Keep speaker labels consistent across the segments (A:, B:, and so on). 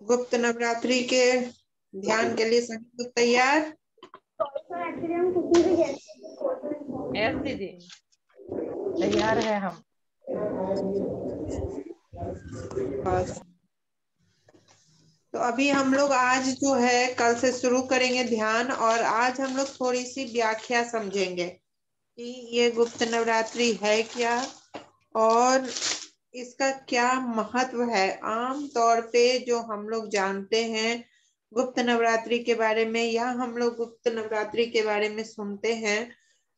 A: गुप्त नवरात्रि के ध्यान के लिए सभी लोग तैयार?
B: यस दीदी, तैयार है हम।
A: बस, तो अभी हम लोग आज जो है कल से शुरू करेंगे ध्यान, और आज हम लोग थोड़ी सी व्याख्या समझेंगे कि ये गुप्त नवरात्रि है क्या और इसका क्या महत्व है। आम तौर पे जो हम लोग जानते हैं गुप्त नवरात्रि के बारे में, या हम लोग गुप्त नवरात्रि के बारे में सुनते हैं,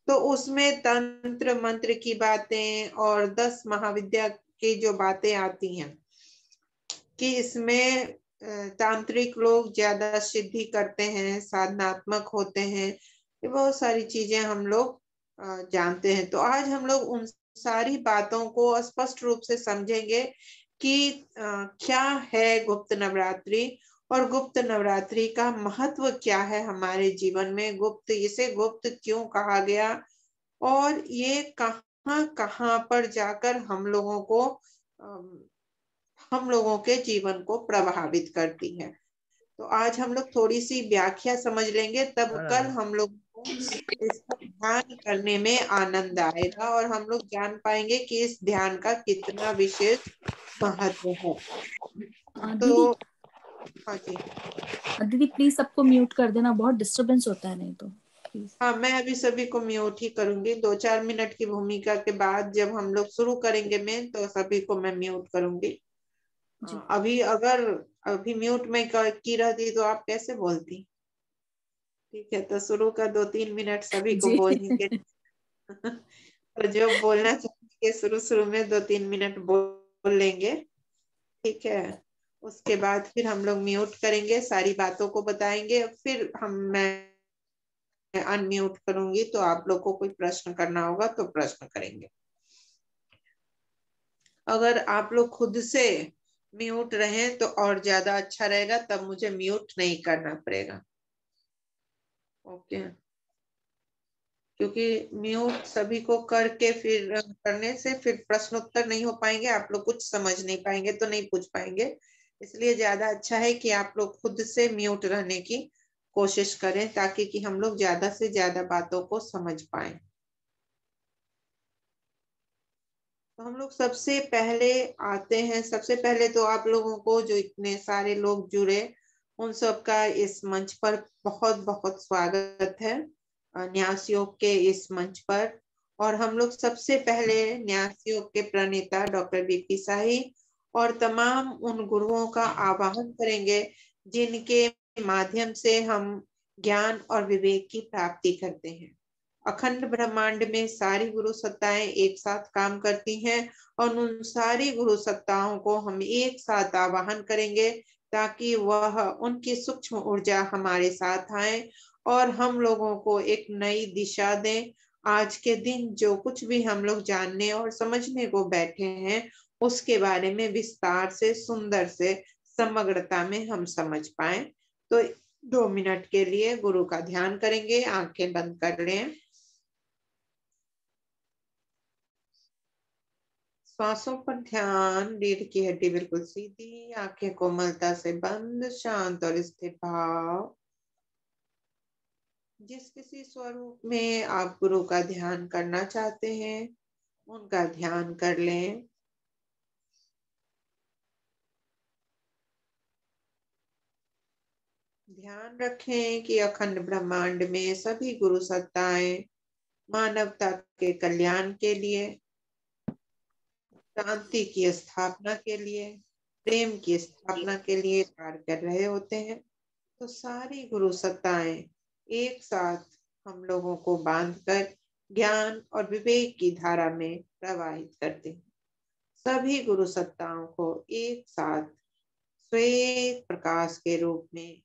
A: तो उसमें तंत्र मंत्र की बातें और 10 महाविद्या की जो बातें आती हैं कि इसमें तांत्रिक लोग ज्यादा सिद्धि करते हैं, साधनात्मक होते हैं, ये बहुत सारी चीजें हम लोग जानते हैं। तो आज हम लोग उन सारी बातों को स्पष्ट रूप से समझेंगे कि क्या है गुप्त नवरात्रि और गुप्त नवरात्रि का महत्व क्या है हमारे जीवन में, गुप्त इसे गुप्त क्यों कहा गया, और ये कहाँ कहाँ पर जाकर हम लोगों के जीवन को प्रभावित करती है। तो आज हम लोग थोड़ी सी व्याख्या समझ लेंगे, तब कल हम लोग को इसका ध्यान करने में आनंद आएगा और हम लोग जान पाएंगे कि इस ध्यान का कितना विशेष महत्व है।
C: दीदी,
A: तो हाँ जी,
C: दीदी प्लीज सबको म्यूट कर देना, बहुत डिस्टरबेंस होता है नहीं तो प्लीज।
A: हाँ मैं अभी सभी को म्यूट ही करूंगी। 2-4 मिनट की भूमिका के बाद जब हम लोग शुरू करेंगे मैं, तो सभी को मैं म्यूट करूंगी।
C: जी।
A: अभी अगर अभी म्यूट में की रहती तो आप कैसे बोलती? ठीक है, तो शुरू का 2-3 मिनट सभी को
C: जी।
A: बोलने के तो जो बोलना चाहिए शुरू शुरू में 2-3 मिनट बोल लेंगे, ठीक है। उसके बाद फिर हम लोग म्यूट करेंगे, सारी बातों को बताएंगे, फिर मैं अनम्यूट करूंगी, तो आप लोग को कोई प्रश्न करना होगा तो प्रश्न करेंगे। अगर आप लोग खुद से म्यूट रहें तो और ज्यादा अच्छा रहेगा, तब मुझे म्यूट नहीं करना पड़ेगा। ओके, क्योंकि म्यूट सभी को करके फिर करने से फिर प्रश्न उत्तर नहीं हो पाएंगे, आप लोग कुछ समझ नहीं पाएंगे तो नहीं पूछ पाएंगे। इसलिए ज्यादा अच्छा है कि आप लोग खुद से म्यूट रहने की कोशिश करें, ताकि कि हम लोग ज्यादा से ज्यादा बातों को समझ पाए। तो हम लोग सबसे पहले आते हैं, सबसे पहले तो आप लोगों को जो इतने सारे लोग जुड़े उन सबका इस मंच पर बहुत बहुत स्वागत है, न्यास योग के इस मंच पर। और हम लोग सबसे पहले न्यास योग के प्रणेता डॉक्टर बीपी शाही और तमाम उन गुरुओं का आवाहन करेंगे जिनके माध्यम से हम ज्ञान और विवेक की प्राप्ति करते हैं। अखंड ब्रह्मांड में सारी गुरु सत्ताएं एक साथ काम करती हैं, और उन सारी गुरु सत्ताओं को हम एक साथ आवाहन करेंगे ताकि वह उनकी सूक्ष्म ऊर्जा हमारे साथ आए और हम लोगों को एक नई दिशा दें। आज के दिन जो कुछ भी हम लोग जानने और समझने को बैठे हैं उसके बारे में विस्तार से, सुंदर से, समग्रता में हम समझ पाए। तो 2 मिनट के लिए गुरु का ध्यान करेंगे, आंखें बंद कर लें। श्वासों पर ध्यान, रीढ़ की हड्डी बिल्कुल सीधी, आंखें कोमलता से बंद, शांत और स्थिर भाव। जिस किसी स्वरूप में आप गुरु का ध्यान करना चाहते हैं उनका ध्यान कर लें। ध्यान रखें कि अखंड ब्रह्मांड में सभी गुरु सत्ताएं मानवता के कल्याण के लिए, शांति की स्थापना के लिए, प्रेम की स्थापना के लिए कार्य कर रहे होते हैं। तो सारी गुरु सत्ताएं एक साथ हम लोगों को बांधकर ज्ञान और विवेक की धारा में प्रवाहित करते हैं। सभी गुरु सत्ताओं को एक साथ श्वेत प्रकाश के रूप में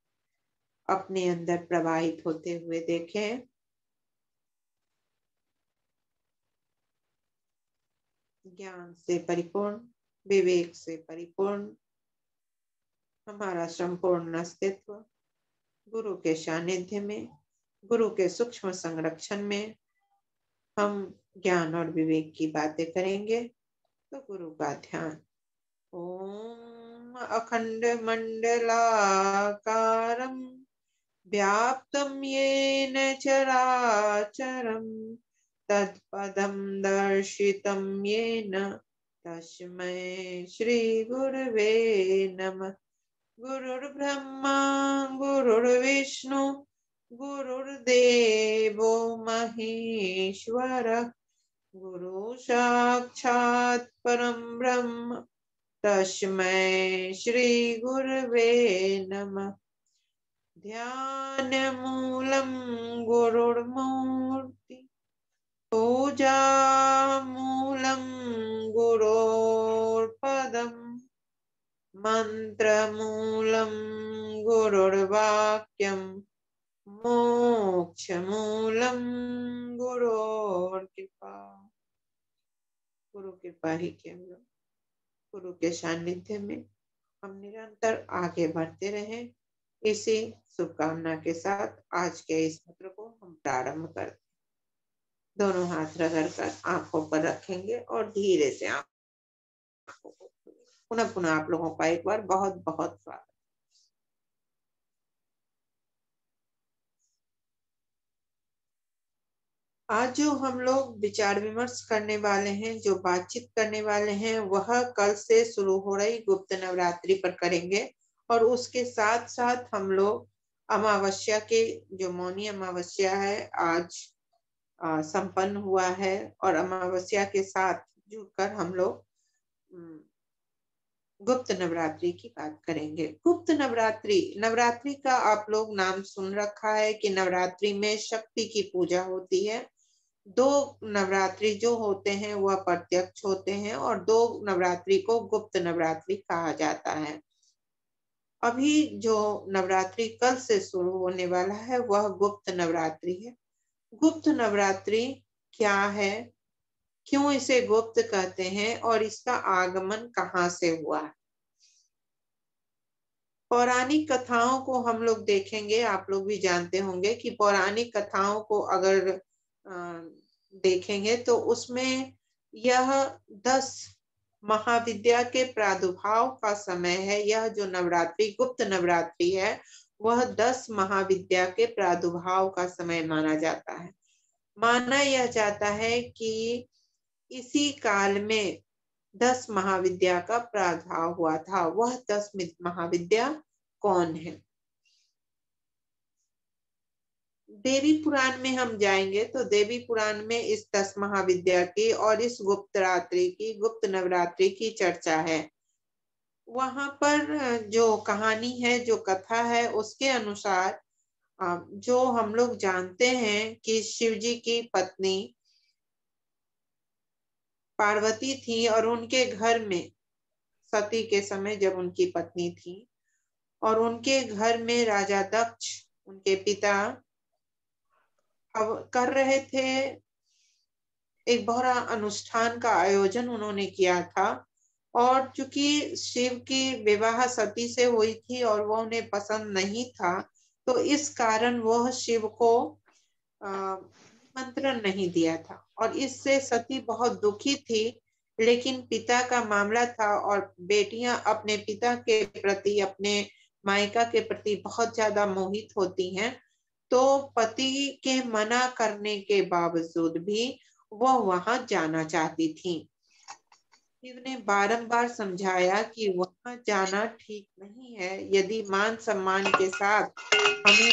A: अपने अंदर प्रवाहित होते हुए देखें। ज्ञान से परिपूर्ण, विवेक से परिपूर्ण हमारा संपूर्ण अस्तित्व गुरु के सानिध्य में, गुरु के सूक्ष्म संरक्षण में हम ज्ञान और विवेक की बातें करेंगे। तो गुरु का ध्यान। ओम अखंड मंडलाकारं व्याप्तं येन चराचरं तत्पदं दर्शितं येन तस्मै श्री गुरवे नमः। गुरुर्ब्रह्मा गुरुर्विष्णु गुरुर्देवो महेश्वरः गुरु साक्षात् परं ब्रह्म तस्मै श्री गुरवे नमः। ध्यानमूलं गुरुर्मूर्ति पूजामूलं गुरोर्पदम् मंत्रमूलं गुरुर्वाक्यं मोक्षमूलं गुरोर्कृपा। गुरु कृपा ही केवल। गुरु के सानिध्य में हम निरंतर आगे बढ़ते रहें, इसी शुभकामना के साथ आज के इस सत्र को हम प्रारंभ करते। दोनों हाथ रगड़कर आंखों पर रखेंगे और धीरे से आंखों को पुनः पुनः आप लोगों का एक बार बहुत बहुत स्वागत। आज जो हम लोग विचार विमर्श करने वाले हैं, जो बातचीत करने वाले हैं, वह कल से शुरू हो रही गुप्त नवरात्रि पर करेंगे। और उसके साथ साथ हम लोग अमावस्या के, जो मौनी अमावस्या है आज संपन्न हुआ है, और अमावस्या के साथ जुड़कर हम लोग गुप्त नवरात्रि की बात करेंगे। गुप्त नवरात्रि, नवरात्रि का आप लोग नाम सुन रखा है कि नवरात्रि में शक्ति की पूजा होती है। दो नवरात्रि जो होते हैं वह प्रत्यक्ष होते हैं और दो नवरात्रि को गुप्त नवरात्रि कहा जाता है। अभी जो नवरात्रि कल से शुरू होने वाला है वह गुप्त नवरात्रि है। गुप्त नवरात्रि क्या है, क्यों इसे गुप्त कहते हैं और इसका आगमन कहाँ से हुआ है? पौराणिक कथाओं को हम लोग देखेंगे, आप लोग भी जानते होंगे कि पौराणिक कथाओं को अगर देखेंगे तो उसमें यह 10 महाविद्या के प्रादुर्भाव का समय है। यह जो नवरात्रि गुप्त नवरात्रि है वह 10 महाविद्या के प्रादुर्भाव का समय माना जाता है। माना यह जाता है कि इसी काल में 10 महाविद्या का प्रादुर्भाव हुआ था। वह 10 महाविद्या कौन है? देवी पुराण में हम जाएंगे तो देवी पुराण में इस 10 महाविद्या की और इस गुप्त रात्रि की, गुप्त नवरात्रि की चर्चा है। वहां पर जो कहानी है, जो कथा है, उसके अनुसार जो हम लोग जानते हैं कि शिव जी की पत्नी पार्वती थी और उनके घर में सती के समय जब उनकी पत्नी थी और उनके घर में राजा दक्ष उनके पिता अब कर रहे थे, एक बड़ा अनुष्ठान का आयोजन उन्होंने किया था। और चूंकि शिव की विवाह सती से हुई थी और वो उन्हें पसंद नहीं था, तो इस कारण वह शिव को मंत्रण नहीं दिया था और इससे सती बहुत दुखी थी। लेकिन पिता का मामला था और बेटियां अपने पिता के प्रति, अपने मायका के प्रति बहुत ज्यादा मोहित होती हैं। तो पति के मना करने के बावजूद भी वह वहां जाना चाहती थी। शिव ने बारंबार समझाया कि वहां जाना ठीक नहीं है। यदि मान सम्मान के साथ हमें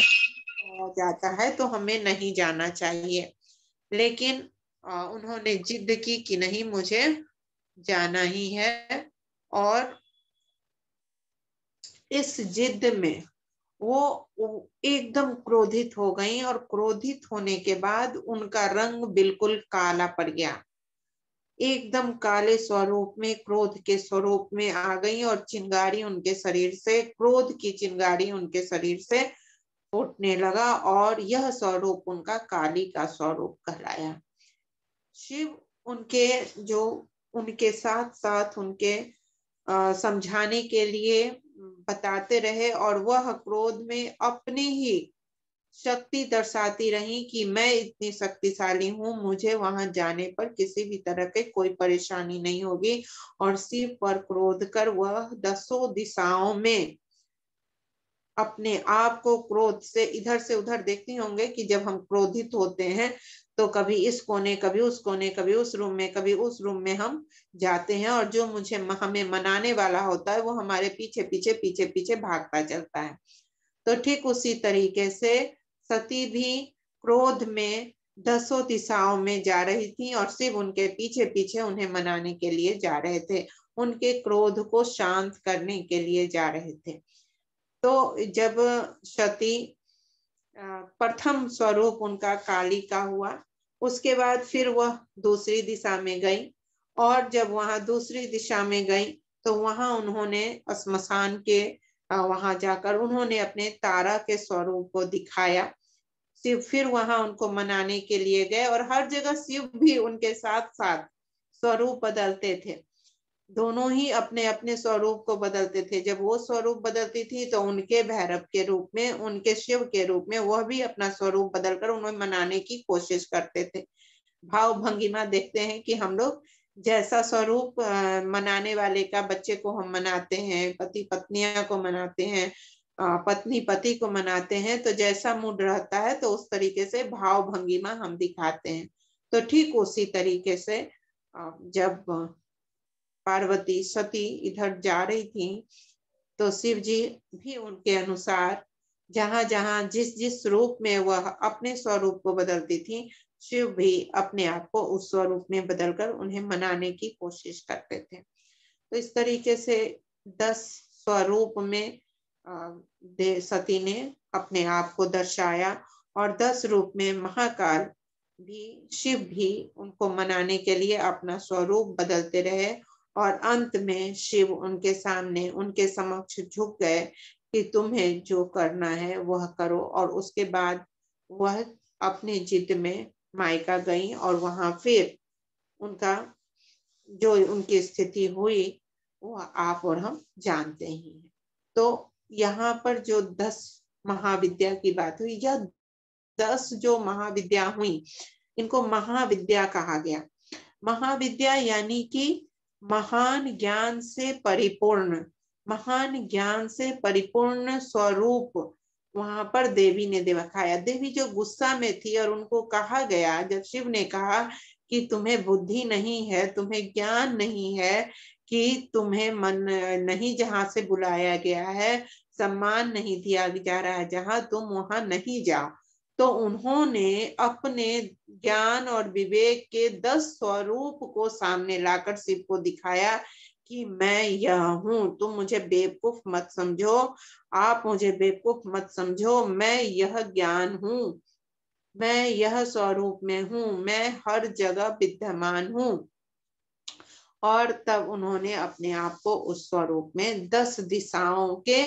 A: जाता है तो हमें नहीं जाना चाहिए। लेकिन उन्होंने जिद की कि नहीं, मुझे जाना ही है। और इस जिद में वो एकदम क्रोधित हो गई और क्रोधित होने के बाद उनका रंग बिल्कुल काला पड़ गया। एकदम काले स्वरूप में, क्रोध के स्वरूप में आ गई और चिंगारी उनके शरीर से, क्रोध की चिंगारी उनके शरीर से फूटने लगा और यह स्वरूप उनका काली का स्वरूप कहलाया। शिव उनके जो उनके साथ साथ उनके समझाने के लिए बताते रहे, और वह क्रोध में अपनी ही शक्ति दर्शाती रही कि मैं इतनी शक्तिशाली हूँ, मुझे वहां जाने पर किसी भी तरह के कोई परेशानी नहीं होगी। और शिव पर क्रोध कर वह 10 दिशाओं में अपने आप को क्रोध से इधर से उधर देखते होंगे कि जब हम क्रोधित होते हैं तो कभी इस कोने, कभी उस कोने, कभी उस रूम में, कभी उस रूम में हम जाते हैं, और जो हमें मनाने वाला होता है वो हमारे पीछे पीछे पीछे पीछे भागता चलता है। तो ठीक उसी तरीके से सती भी क्रोध में 10 दिशाओं में जा रही थी, और शिव उनके पीछे पीछे उन्हें मनाने के लिए जा रहे थे, उनके क्रोध को शांत करने के लिए जा रहे थे। तो जब सती प्रथम स्वरूप उनका काली का हुआ, उसके बाद फिर वह दूसरी दिशा में गई, और जब वहां दूसरी दिशा में गई तो वहां उन्होंने श्मशान के वहां जाकर उन्होंने अपने तारा के स्वरूप को दिखाया। शिव फिर वहां उनको मनाने के लिए गए, और हर जगह शिव भी उनके साथ साथ स्वरूप बदलते थे। दोनों ही अपने अपने स्वरूप को बदलते थे। जब वो स्वरूप बदलती थी तो उनके भैरव के रूप में, उनके शिव के रूप में वह भी अपना स्वरूप बदलकर उन्हें मनाने की कोशिश करते थे। भाव भंगिमा देखते हैं कि हम लोग जैसा स्वरूप मनाने वाले का, बच्चे को हम मनाते हैं, पति पत्नियां को मनाते हैं, पत्नी पति को मनाते हैं, तो जैसा मूड रहता है तो उस तरीके से भाव भंगिमा हम दिखाते हैं। तो ठीक उसी तरीके से जब पार्वती सती इधर जा रही थी तो शिव जी भी उनके अनुसार जहां जहां जिस जिस रूप में वह अपने स्वरूप को बदलती थी, शिव भी अपने आप को उस स्वरूप में बदलकर उन्हें मनाने की कोशिश करते थे। तो इस तरीके से 10 स्वरूप में सती ने अपने आप को दर्शाया, और 10 रूप में महाकाल भी, शिव भी उनको मनाने के लिए अपना स्वरूप बदलते रहे, और अंत में शिव उनके सामने उनके समक्ष झुक गए कि तुम्हें जो करना है वह करो। और उसके बाद वह अपने जिद में मायका गई, और वहां फिर उनका जो उनकी स्थिति हुई वह आप और हम जानते ही हैं। तो यहाँ पर जो 10 महाविद्या की बात हुई, यह 10 जो महाविद्या हुई इनको महाविद्या कहा गया। महाविद्या यानी कि महान ज्ञान से परिपूर्ण, महान ज्ञान से परिपूर्ण स्वरूप वहां पर देवी ने दिखाया। देवी जो गुस्सा में थी और उनको कहा गया, जब शिव ने कहा कि तुम्हें बुद्धि नहीं है, तुम्हें ज्ञान नहीं है, कि तुम्हें मन नहीं जहां से बुलाया गया है, सम्मान नहीं दिया जा रहा है जहां, तुम वहां नहीं जाओ। तो उन्होंने अपने ज्ञान और विवेक के 10 स्वरूप को सामने लाकर शिव को दिखाया कि मैं यह हूँ, तुम मुझे बेवकूफ मत समझो, आप मुझे बेवकूफ मत समझो, मैं यह ज्ञान हूँ, मैं यह स्वरूप में हूँ, मैं हर जगह विद्यमान हूँ। और तब उन्होंने अपने आप को उस स्वरूप में 10 दिशाओं के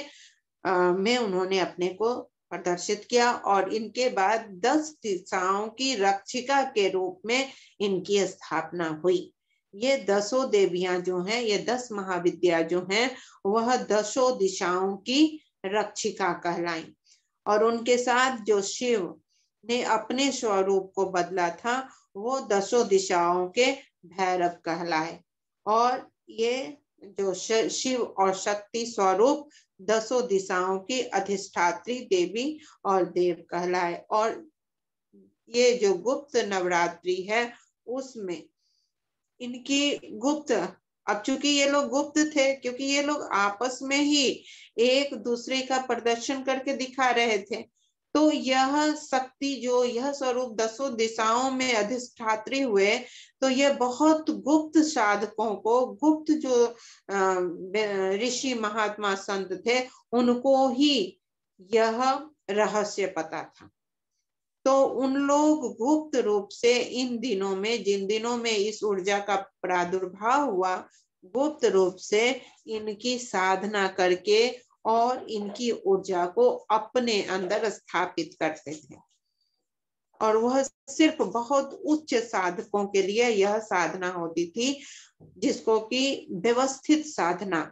A: में उन्होंने अपने को प्रदर्शित किया, और इनके बाद 10 दिशाओं की रक्षिका के रूप में इनकी स्थापना हुई। ये 10 देवियां जो हैं, ये 10 महाविद्या जो हैं, वह 10 दिशाओं की रक्षिका कहलाई। और उनके साथ जो शिव ने अपने स्वरूप को बदला था वो 10 दिशाओं के भैरव कहलाए। और ये जो शिव और शक्ति स्वरूप 10 दिशाओं की अधिष्ठात्री देवी और देव कहलाए। और ये जो गुप्त नवरात्रि है उसमें इनकी गुप्त, अब चूंकि ये लोग गुप्त थे क्योंकि ये लोग आपस में ही एक दूसरे का प्रदर्शन करके दिखा रहे थे, तो यह शक्ति जो यह स्वरूप 10 दिशाओं में अधिष्ठात्री हुए, तो यह बहुत गुप्त साधकों को, गुप्त जो ऋषि महात्मा संत थे उनको ही यह रहस्य पता था। तो उन लोग गुप्त रूप से इन दिनों में, जिन दिनों में इस ऊर्जा का प्रादुर्भाव हुआ, गुप्त रूप से इनकी साधना करके और इनकी ऊर्जा को अपने अंदर स्थापित करते थे। और वह सिर्फ बहुत उच्च साधकों के लिए यह साधना होती थी, जिसको कि व्यवस्थित साधना,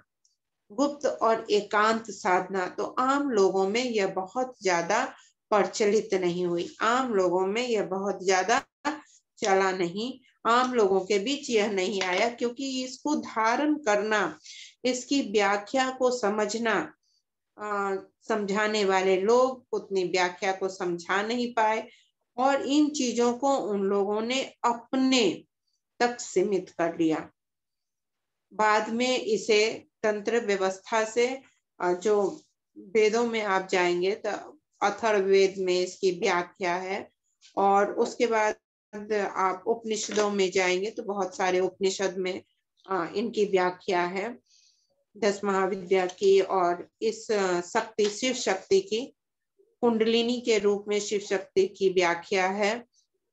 A: गुप्त और एकांत साधना तो आम लोगों में यह बहुत ज्यादा प्रचलित नहीं हुई, आम लोगों में यह बहुत ज्यादा चला नहीं, आम लोगों के बीच यह नहीं आया, क्योंकि इसको धारण करना, इसकी व्याख्या को समझना, समझाने वाले लोग उतनी व्याख्या को समझा नहीं पाए और इन चीजों को उन लोगों ने अपने तक सीमित कर लिया। बाद में इसे तंत्र व्यवस्था से, जो वेदों में आप जाएंगे तो अथर्ववेद में इसकी व्याख्या है, और उसके बाद आप उपनिषदों में जाएंगे तो बहुत सारे उपनिषद में इनकी व्याख्या है, 10 महाविद्या की, और इस शक्ति, शिव शक्ति की, कुंडलिनी के रूप में शिव शक्ति की व्याख्या है।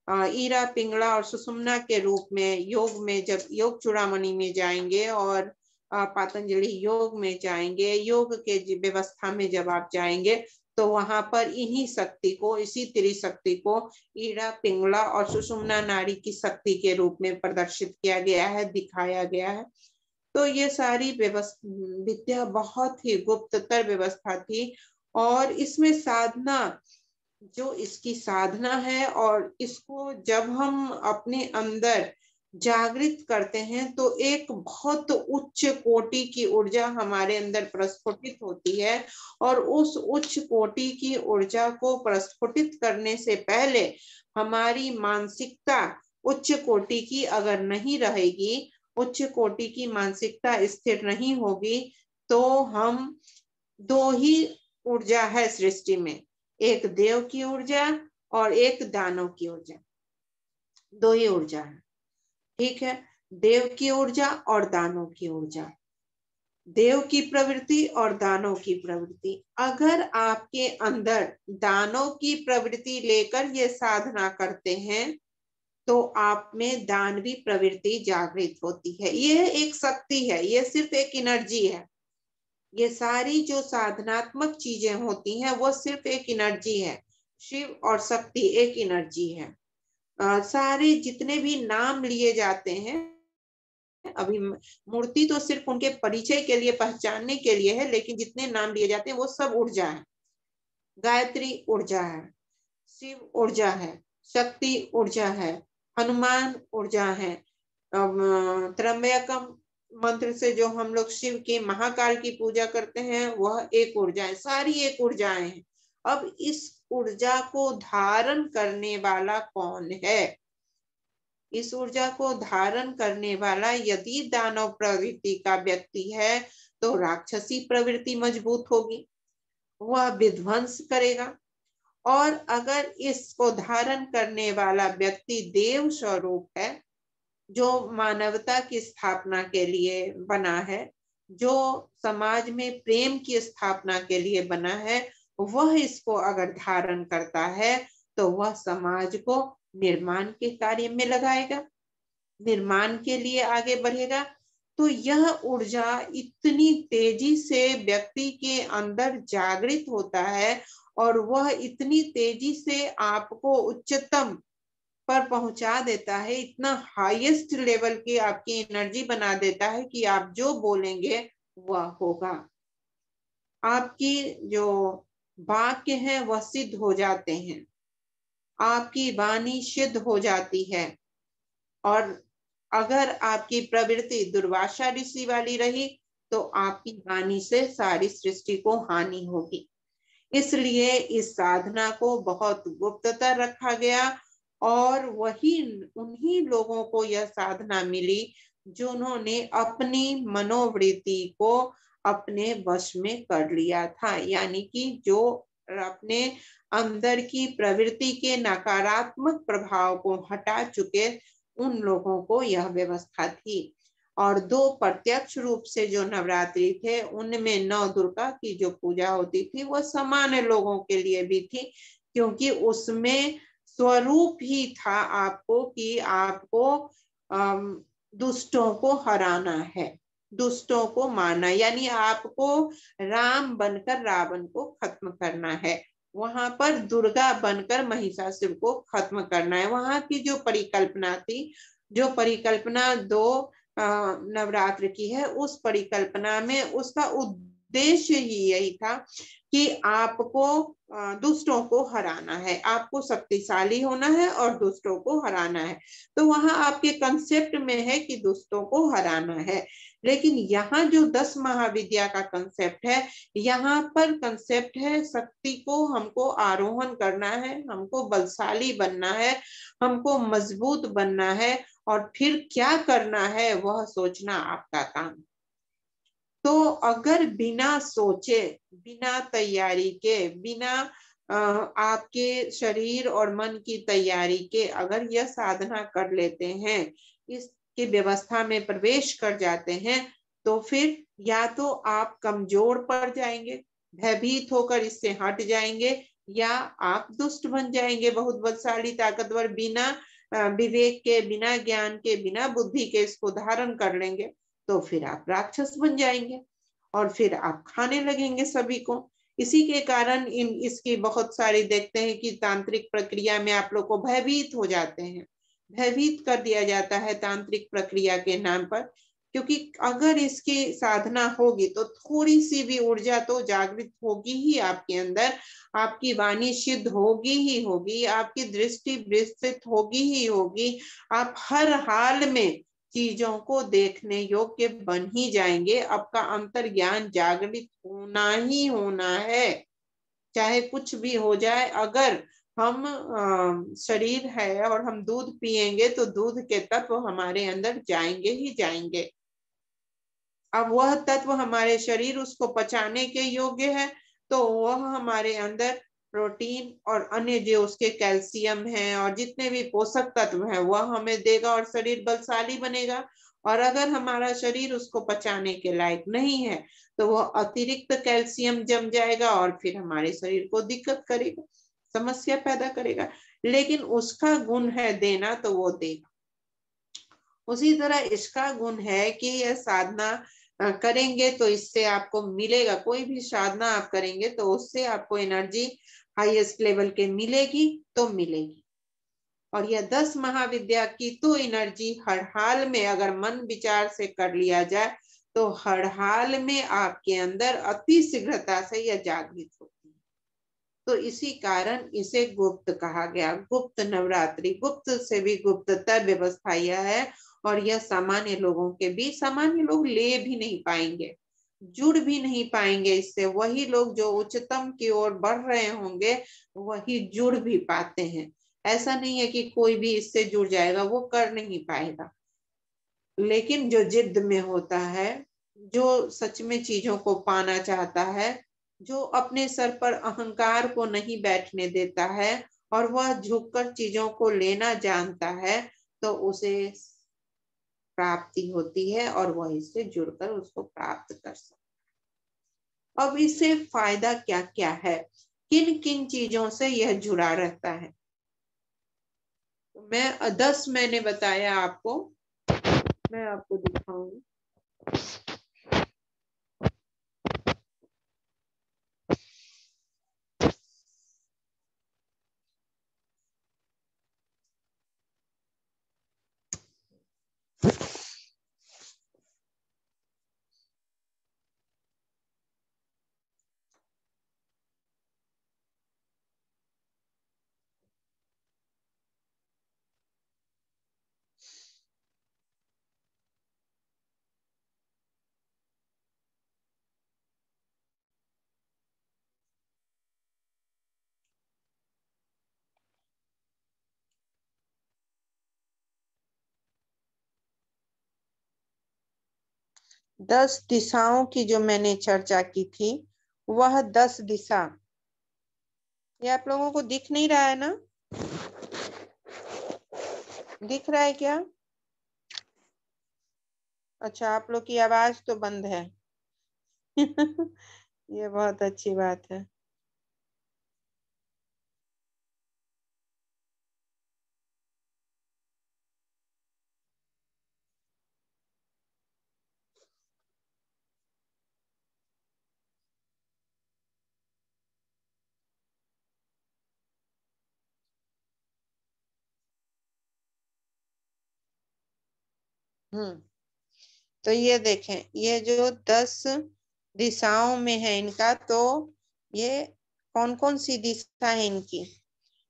A: ईरा, पिंगला और सुषुम्ना के रूप में योग में, जब योग चूड़ामणि में जाएंगे और पातंजलि योग में जाएंगे, योग के व्यवस्था में जब आप जाएंगे तो वहां पर इन्हीं शक्ति को, इसी त्रिशक्ति को ईरा, पिंगला और सुषुम्ना नाड़ी की शक्ति के रूप में प्रदर्शित किया गया है, दिखाया गया है। तो ये सारी विद्या बहुत ही गुप्ततर व्यवस्था थी, और इसमें साधना, जो इसकी साधना है, और इसको जब हम अपने अंदर जागृत करते हैं तो एक बहुत उच्च कोटि की ऊर्जा हमारे अंदर प्रस्फुटित होती है, और उस उच्च कोटि की ऊर्जा को प्रस्फुटित करने से पहले हमारी मानसिकता उच्च कोटि की अगर नहीं रहेगी, उच्च कोटि की मानसिकता स्थिर नहीं होगी, तो हम, दो ही ऊर्जा है सृष्टि में, एक देव की ऊर्जा और एक दानव की ऊर्जा, दो ही ऊर्जा है, ठीक है। देव की ऊर्जा और दानव की ऊर्जा, देव की प्रवृत्ति और दानव की प्रवृत्ति। अगर आपके अंदर दानव की प्रवृत्ति लेकर ये साधना करते हैं तो आप में दानवी प्रवृत्ति जागृत होती है। ये एक शक्ति है, ये सिर्फ एक एनर्जी है। ये सारी जो साधनात्मक चीजें होती हैं वो सिर्फ एक एनर्जी है। शिव और शक्ति एक एनर्जी है। सारे जितने भी नाम लिए जाते हैं, अभी मूर्ति तो सिर्फ उनके परिचय के लिए, पहचानने के लिए है, लेकिन जितने नाम लिए जाते हैं वो सब ऊर्जा है। गायत्री ऊर्जा है, शिव ऊर्जा है, शक्ति ऊर्जा है, हनुमान ऊर्जा है, त्र्यंबकम मंत्र से जो हम लोग शिव के महाकाल की पूजा करते हैं वह एक ऊर्जा है, सारी एक ऊर्जाएं हैं। अब इस ऊर्जा को धारण करने वाला कौन है? इस ऊर्जा को धारण करने वाला यदि दानव प्रवृत्ति का व्यक्ति है तो राक्षसी प्रवृत्ति मजबूत होगी, वह विध्वंस करेगा। और अगर इसको धारण करने वाला व्यक्ति देव स्वरूप है, जो मानवता की स्थापना के लिए बना है, जो समाज में प्रेम की स्थापना के लिए बना है, वह इसको अगर धारण करता है तो वह समाज को निर्माण के कार्य में लगाएगा, निर्माण के लिए आगे बढ़ेगा। तो यह ऊर्जा इतनी तेजी से व्यक्ति के अंदर जागृत होता है और वह इतनी तेजी से आपको उच्चतम पर पहुंचा देता है, इतना हाईएस्ट लेवल की आपकी एनर्जी बना देता है कि आप जो बोलेंगे वह होगा। आपकी जो वाक्य है वह सिद्ध हो जाते हैं, आपकी वाणी सिद्ध हो जाती है। और अगर आपकी प्रवृत्ति दुर्वासा ऋषि वाली रही तो आपकी वाणी से सारी सृष्टि को हानि होगी। इसलिए इस साधना को बहुत गुप्तता रखा गया, और वही उन्हीं लोगों को यह साधना मिली जिन्होंने अपनी मनोवृत्ति को अपने वश में कर लिया था, यानी कि जो अपने अंदर की प्रवृत्ति के नकारात्मक प्रभाव को हटा चुके, उन लोगों को यह व्यवस्था थी। और दो प्रत्यक्ष रूप से जो नवरात्रि थे उनमें नौ दुर्गा की जो पूजा होती थी वह सामान्य लोगों के लिए भी थी, क्योंकि उसमें स्वरूप ही था आपको कि आपको दुष्टों को हराना है, दुष्टों को मारना, यानी आपको राम बनकर रावण को खत्म करना है। वहां पर दुर्गा बनकर महिषासुर को खत्म करना है। वहां की जो परिकल्पना थी, जो परिकल्पना दो नवरात्र की है, उस परिकल्पना में उसका उद्देश्य ही यही था कि आपको दुष्टों को हराना है, आपको शक्तिशाली होना है और दुष्टों को हराना है। तो वहां आपके कंसेप्ट में है कि दुष्टों को हराना है। लेकिन यहाँ जो 10 महाविद्या का कंसेप्ट है, यहाँ पर कंसेप्ट है शक्ति को हमको आरोहण करना है, हमको बलशाली बनना है, हमको मजबूत बनना है, और फिर क्या करना है वह सोचना आपका काम। तो अगर बिना सोचे, बिना तैयारी के, बिना आपके शरीर और मन की तैयारी के अगर यह साधना कर लेते हैं, इसकी व्यवस्था में प्रवेश कर जाते हैं, तो फिर या तो आप कमजोर पड़ जाएंगे, भयभीत होकर इससे हट जाएंगे, या आप दुष्ट बन जाएंगे, बहुत बलशाली ताकतवर, बिना विवेक के, बिना ज्ञान के, बिना बुद्धि के इसको धारण कर लेंगे, तो फिर आप राक्षस बन जाएंगे और फिर आप खाने लगेंगे सभी को। इसी के कारण इसकी बहुत सारी देखते हैं कि तांत्रिक प्रक्रिया में आप लोग को भयभीत हो जाते हैं, भयभीत कर दिया जाता है तांत्रिक प्रक्रिया के नाम पर। क्योंकि अगर इसकी साधना होगी तो थोड़ी सी भी ऊर्जा तो जागृत होगी ही आपके अंदर, आपकी वाणी सिद्ध होगी ही होगी, आपकी दृष्टि विस्तृत होगी ही होगी, आप हर हाल में चीजों को देखने योग्य बन ही जाएंगे। आपका अंतर ज्ञान जागृत होना ही होना है, चाहे कुछ भी हो जाए। अगर हम शरीर है और हम दूध पिएंगे तो दूध के तत्व हमारे अंदर जाएंगे ही जाएंगे। अब वह तत्व हमारे शरीर उसको पचाने के योग्य है, तो वह हमारे अंदर प्रोटीन और अन्य जो उसके कैल्शियम है और जितने भी पोषक तत्व हैं वह हमें देगा और शरीर बलशाली बनेगा। और अगर हमारा शरीर उसको पचाने के लायक नहीं है तो वह अतिरिक्त कैल्शियम जम जाएगा और फिर हमारे शरीर को दिक्कत करेगा, समस्या पैदा करेगा। लेकिन उसका गुण है देना, तो वो देगा। उसी तरह इसका गुण है कि यह साधना करेंगे तो इससे आपको मिलेगा, कोई भी साधना आप करेंगे तो उससे आपको एनर्जी हाईएस्ट लेवल के मिलेगी तो मिलेगी। और यह 10 महाविद्या की तो एनर्जी हर हाल में अगर मन विचार से कर लिया जाए तो हर हाल में आपके अंदर अति शीघ्रता से यह जागृत होती है। तो इसी कारण इसे गुप्त कहा गया, गुप्त नवरात्रि। गुप्त से भी गुप्ततर व्यवस्था यह है, और यह सामान्य लोगों के भी, सामान्य लोग ले भी नहीं पाएंगे, जुड़ भी नहीं पाएंगे इससे। वही लोग जो उच्चतम की ओर बढ़ रहे होंगे वही जुड़ भी पाते हैं। ऐसा नहीं है कि कोई भी इससे जुड़ जाएगा, वो कर नहीं पाएगा। लेकिन जो जिद में होता है, जो सच में चीजों को पाना चाहता है, जो अपने सर पर अहंकार को नहीं बैठने देता है और वह झुककर चीजों को लेना जानता है, तो उसे प्राप्ति होती है और वह इससे जुड़कर उसको प्राप्त कर सकता है। अब इससे फायदा क्या क्या है, किन किन चीजों से यह जुड़ा रहता है? मैं 10 मैंने बताया आपको, मैं आपको दिखाऊंगी। दस दिशाओं की जो मैंने चर्चा की थी, वह 10 दिशा, ये आप लोगों को दिख नहीं रहा है ना? दिख रहा है क्या? अच्छा, आप लोग की आवाज तो बंद है। ये बहुत अच्छी बात है। तो ये देखें, ये जो 10 दिशाओं में है इनका, तो ये कौन कौन सी दिशा है इनकी?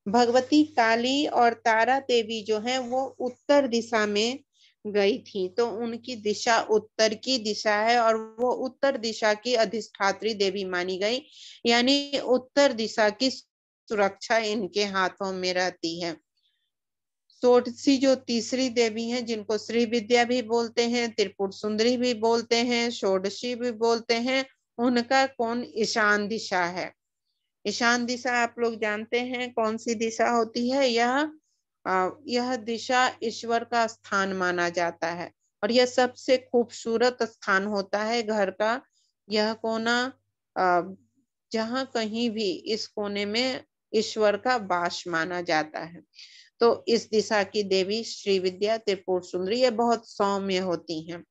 A: भगवती काली और तारा देवी जो है वो उत्तर दिशा में गई थी, तो उनकी दिशा उत्तर की दिशा है और वो उत्तर दिशा की अधिष्ठात्री देवी मानी गई, यानी उत्तर दिशा की सुरक्षा इनके हाथों में रहती है। षोडशी जो तीसरी देवी हैं, जिनको श्री विद्या भी बोलते हैं, त्रिपुर सुंदरी भी बोलते हैं, षोडशी भी बोलते हैं, उनका कौन ईशान दिशा है। ईशान दिशा आप लोग जानते हैं कौन सी दिशा होती है? यह दिशा ईश्वर का स्थान माना जाता है और यह सबसे खूबसूरत स्थान होता है घर का। यह कोना जहाँ कहीं भी इस कोने में ईश्वर का वास माना जाता है। तो इस दिशा की देवी श्री विद्या त्रिपुर सुंदरी ये बहुत सौम्य होती हैं।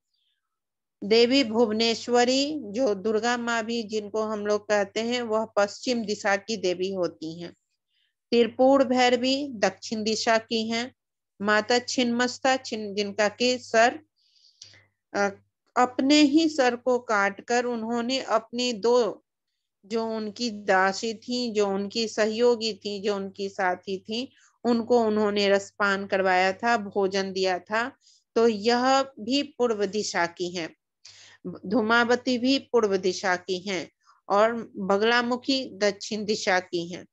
A: देवी भुवनेश्वरी जो दुर्गा माँ भी जिनको हम लोग कहते हैं, वह पश्चिम दिशा की देवी होती हैं। त्रिपुर भैरवी दक्षिण दिशा की हैं। माता छिन्नमस्ता जिनका के सर अपने ही सर को काटकर उन्होंने अपनी दो जो उनकी दासी थी, जो उनकी सहयोगी थी, जो उनकी साथी थी, उनको उन्होंने रसपान करवाया था, भोजन दिया था। तो यह भी पूर्व दिशा की है। धूमावती भी पूर्व दिशा की हैं और बगलामुखी दक्षिण दिशा की हैं।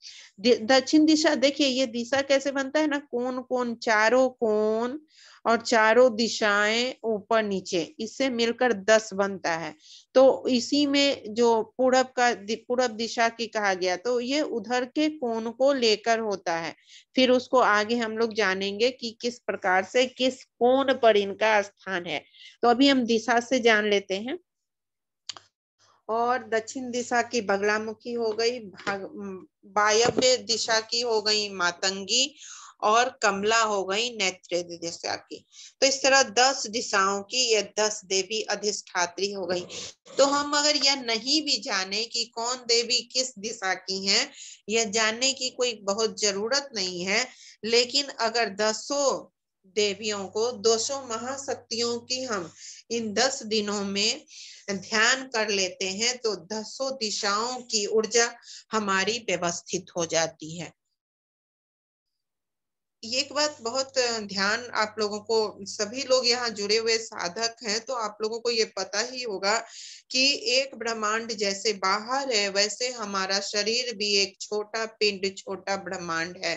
A: दक्षिण दिशा देखिए, ये दिशा कैसे बनता है ना, कोण कोण, चारों कोण और चारों दिशाएं ऊपर नीचे, इससे मिलकर 10 बनता है। तो इसी में जो पूरब दिशा की कहा गया, तो ये उधर के कोण को लेकर होता है। फिर उसको आगे हम लोग जानेंगे कि किस प्रकार से किस कोण पर इनका स्थान है। तो अभी हम दिशा से जान लेते हैं। और दक्षिण दिशा की बगलामुखी हो गई, वायव्य दिशा की हो गई मातंगी और कमला हो गई नेत्र दिशा की। तो इस तरह 10 दिशाओं की ये 10 देवी अधिष्ठात्री हो गई। तो हम अगर यह नहीं भी जाने कि कौन देवी किस दिशा की हैं, यह जानने की कोई बहुत जरूरत नहीं है। लेकिन अगर 10 देवियों को, 200 महाशक्तियों की हम इन 10 दिनों में ध्यान कर लेते हैं, तो 10 दिशाओं की ऊर्जा हमारी व्यवस्थित हो जाती है। एक बात बहुत ध्यान आप लोगों को, सभी लोग यहाँ जुड़े हुए साधक हैं, तो आप लोगों को ये पता ही होगा कि एक ब्रह्मांड जैसे बाहर है, वैसे हमारा शरीर भी एक छोटा पिंड, छोटा ब्रह्मांड है।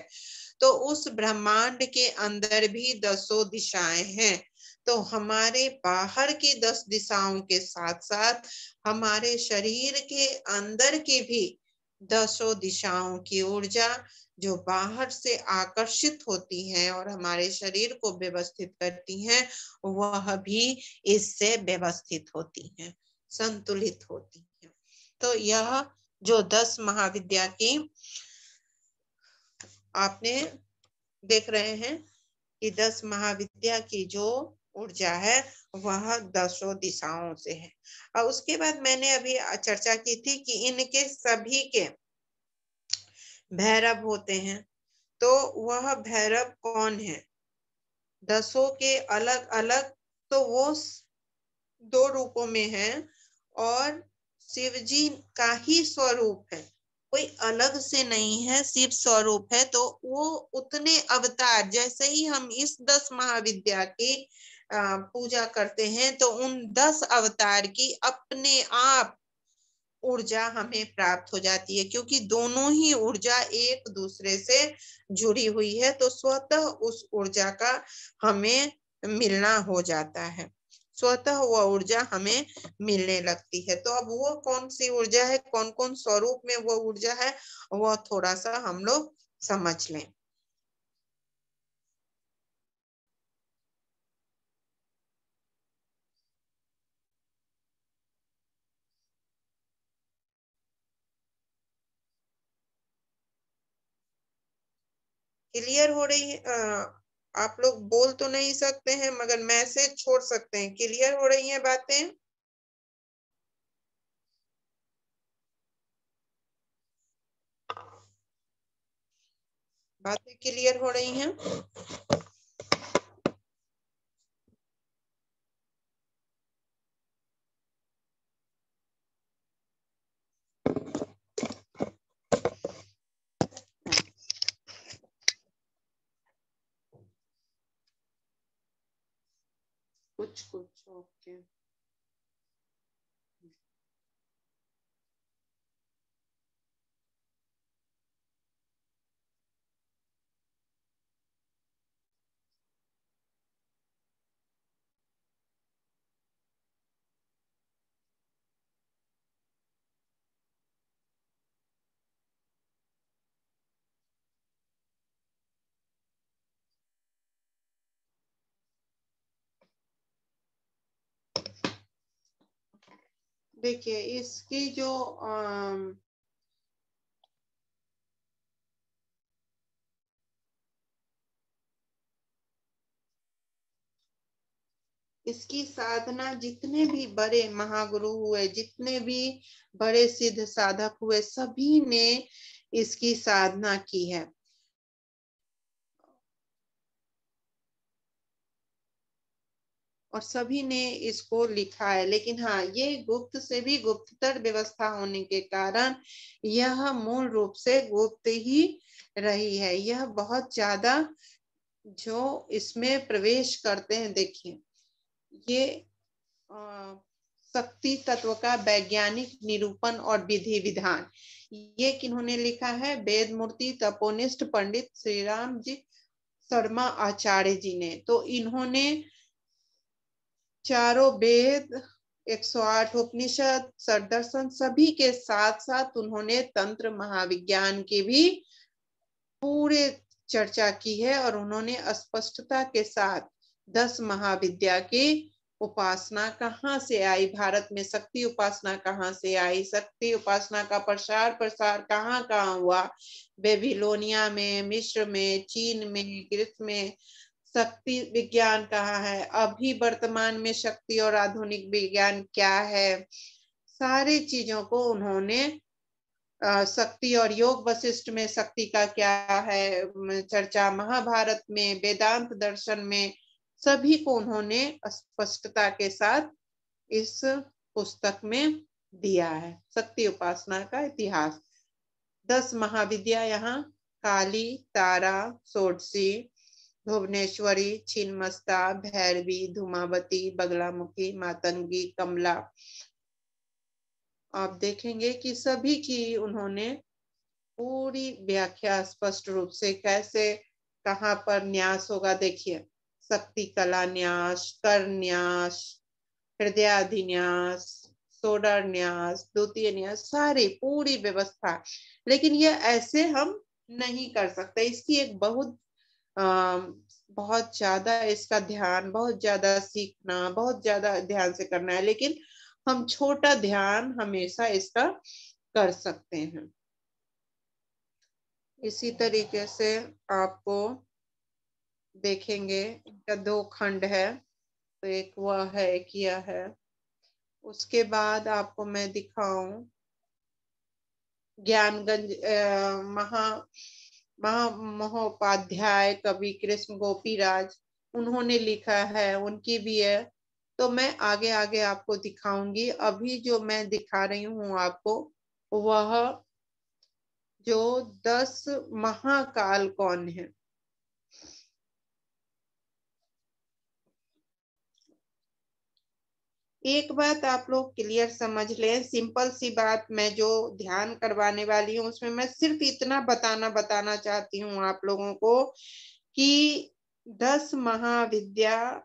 A: तो उस ब्रह्मांड के अंदर भी 10 दिशाएं हैं। तो हमारे बाहर की 10 दिशाओं के साथ साथ हमारे शरीर के अंदर की भी 10 दिशाओं की ऊर्जा जो बाहर से आकर्षित होती हैं और हमारे शरीर को व्यवस्थित करती हैं, वह भी इससे व्यवस्थित होती हैं, संतुलित होती हैं। तो यह जो 10 महाविद्या की आपने देख रहे हैं कि 10 महाविद्या की जो ऊर्जा है वह 10 दिशाओं से है। और उसके बाद मैंने अभी चर्चा की थी कि इनके सभी के भैरव होते हैं। तो वह भैरव कौन है? 10 के अलग अलग, तो वो 2 रूपों में है और शिव जी का ही स्वरूप है, कोई अलग से नहीं है, शिव स्वरूप है। तो वो उतने अवतार, जैसे ही हम इस 10 महाविद्या की पूजा करते हैं, तो उन 10 अवतार की अपने आप ऊर्जा हमें प्राप्त हो जाती है, क्योंकि दोनों ही ऊर्जा एक दूसरे से जुड़ी हुई है। तो स्वतः उस ऊर्जा का हमें मिलना हो जाता है, स्वतः वह ऊर्जा हमें मिलने लगती है। तो अब वो कौन सी ऊर्जा है, कौन कौन स्वरूप में वो ऊर्जा है, वह थोड़ा सा हम लोग समझ लें। क्लियर हो रही है? आप लोग बोल तो नहीं सकते हैं, मगर मैसेज छोड़ सकते हैं। क्लियर हो रही हैं बातें? बातें क्लियर हो रही हैं? कुछ कुछ ओके। देखिए इसकी जो इसकी साधना जितने भी बड़े महागुरु हुए, जितने भी बड़े सिद्ध साधक हुए, सभी ने इसकी साधना की है। और सभी ने इसको लिखा है। लेकिन हाँ, ये गुप्त से भी गुप्ततर व्यवस्था होने के कारण यह मूल रूप से गुप्त ही रही है। यह बहुत ज्यादा जो इसमें प्रवेश करते हैं, देखिए ये शक्ति तत्व का वैज्ञानिक निरूपण और विधि विधान, ये किन्होंने लिखा है? वेद मूर्ति तपोनिष्ठ पंडित श्री राम जी शर्मा आचार्य जी ने। तो इन्होंने चारों वेद, 108 उपनिषद, षड्दर्शन सभी के साथ साथ उन्होंने तंत्र महाविज्ञान की भी पूरे चर्चा की है। और उन्होंने स्पष्टता के साथ 10 महाविद्या की उपासना कहाँ से आई, भारत में शक्ति उपासना कहाँ से आई, शक्ति उपासना का प्रसार प्रसार कहाँ कहाँ हुआ, बेबीलोनिया में, मिस्र में, चीन में, ग्रीस में शक्ति विज्ञान कहाँ है, अभी वर्तमान में शक्ति और आधुनिक विज्ञान क्या है, सारी चीजों को उन्होंने शक्ति और योग वशिष्ठ में शक्ति का क्या है चर्चा, महाभारत में, वेदांत दर्शन में, सभी को उन्होंने स्पष्टता के साथ इस पुस्तक में दिया है। शक्ति उपासना का इतिहास, 10 महाविद्या यहाँ काली, तारा, षोडशी, भुवनेश्वरी, छिन्नमस्ता, भैरवी, धूमावती, बगलामुखी, मातंगी, कमला, आप देखेंगे कि सभी की उन्होंने पूरी व्याख्या स्पष्ट रूप से, कैसे कहाँ पर न्यास होगा, देखिए शक्ति कला न्यास, कर न्यास, हृदयाधिन्यास, सोडर न्यास, द्वितीय न्यास, सारी पूरी व्यवस्था। लेकिन ये ऐसे हम नहीं कर सकते, इसकी एक बहुत ज्यादा इसका ध्यान, बहुत ज्यादा सीखना, बहुत ज्यादा ध्यान से करना है। लेकिन हम छोटा ध्यान हमेशा इसका कर सकते हैं। इसी तरीके से आपको देखेंगे इनका 2 खंड है, तो एक वह है, एक यह है। उसके बाद आपको मैं दिखाऊं ज्ञानगंज महोपाध्याय कवि कृष्ण गोपीराज, उन्होंने लिखा है, उनकी भी है। तो मैं आगे आगे आपको दिखाऊंगी। अभी जो मैं दिखा रही हूँ आपको, वह जो 10 महाकाल कौन है। एक बात आप लोग क्लियर समझ लें, सिंपल सी बात, मैं जो ध्यान करवाने वाली हूँ उसमें मैं सिर्फ इतना बताना चाहती हूँ आप लोगों को कि 10 महाविद्या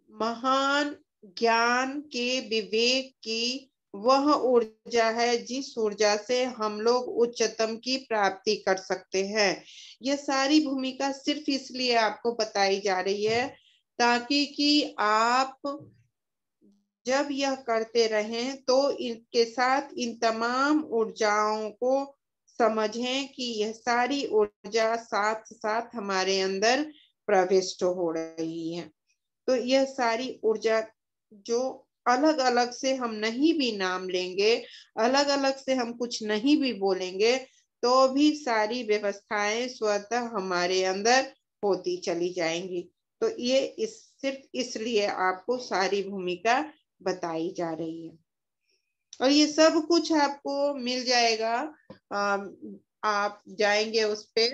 A: महान ज्ञान के विवेक की वह ऊर्जा है जिस ऊर्जा से हम लोग उच्चतम की प्राप्ति कर सकते हैं। यह सारी भूमिका सिर्फ इसलिए आपको बताई जा रही है ताकि कि आप जब यह करते रहें तो इनके साथ इन तमाम ऊर्जाओं को समझें कि यह सारी ऊर्जा साथ साथ हमारे अंदर प्रविष्ट हो रही है। तो यह सारी ऊर्जा जो अलग अलग से हम नहीं भी नाम लेंगे, अलग अलग से हम कुछ नहीं भी बोलेंगे, तो भी सारी व्यवस्थाएं स्वतः हमारे अंदर होती चली जाएंगी। तो ये सिर्फ इसलिए आपको सारी भूमिका बताई जा रही है। और ये सब कुछ आपको मिल जाएगा, आप जाएंगे उस पे।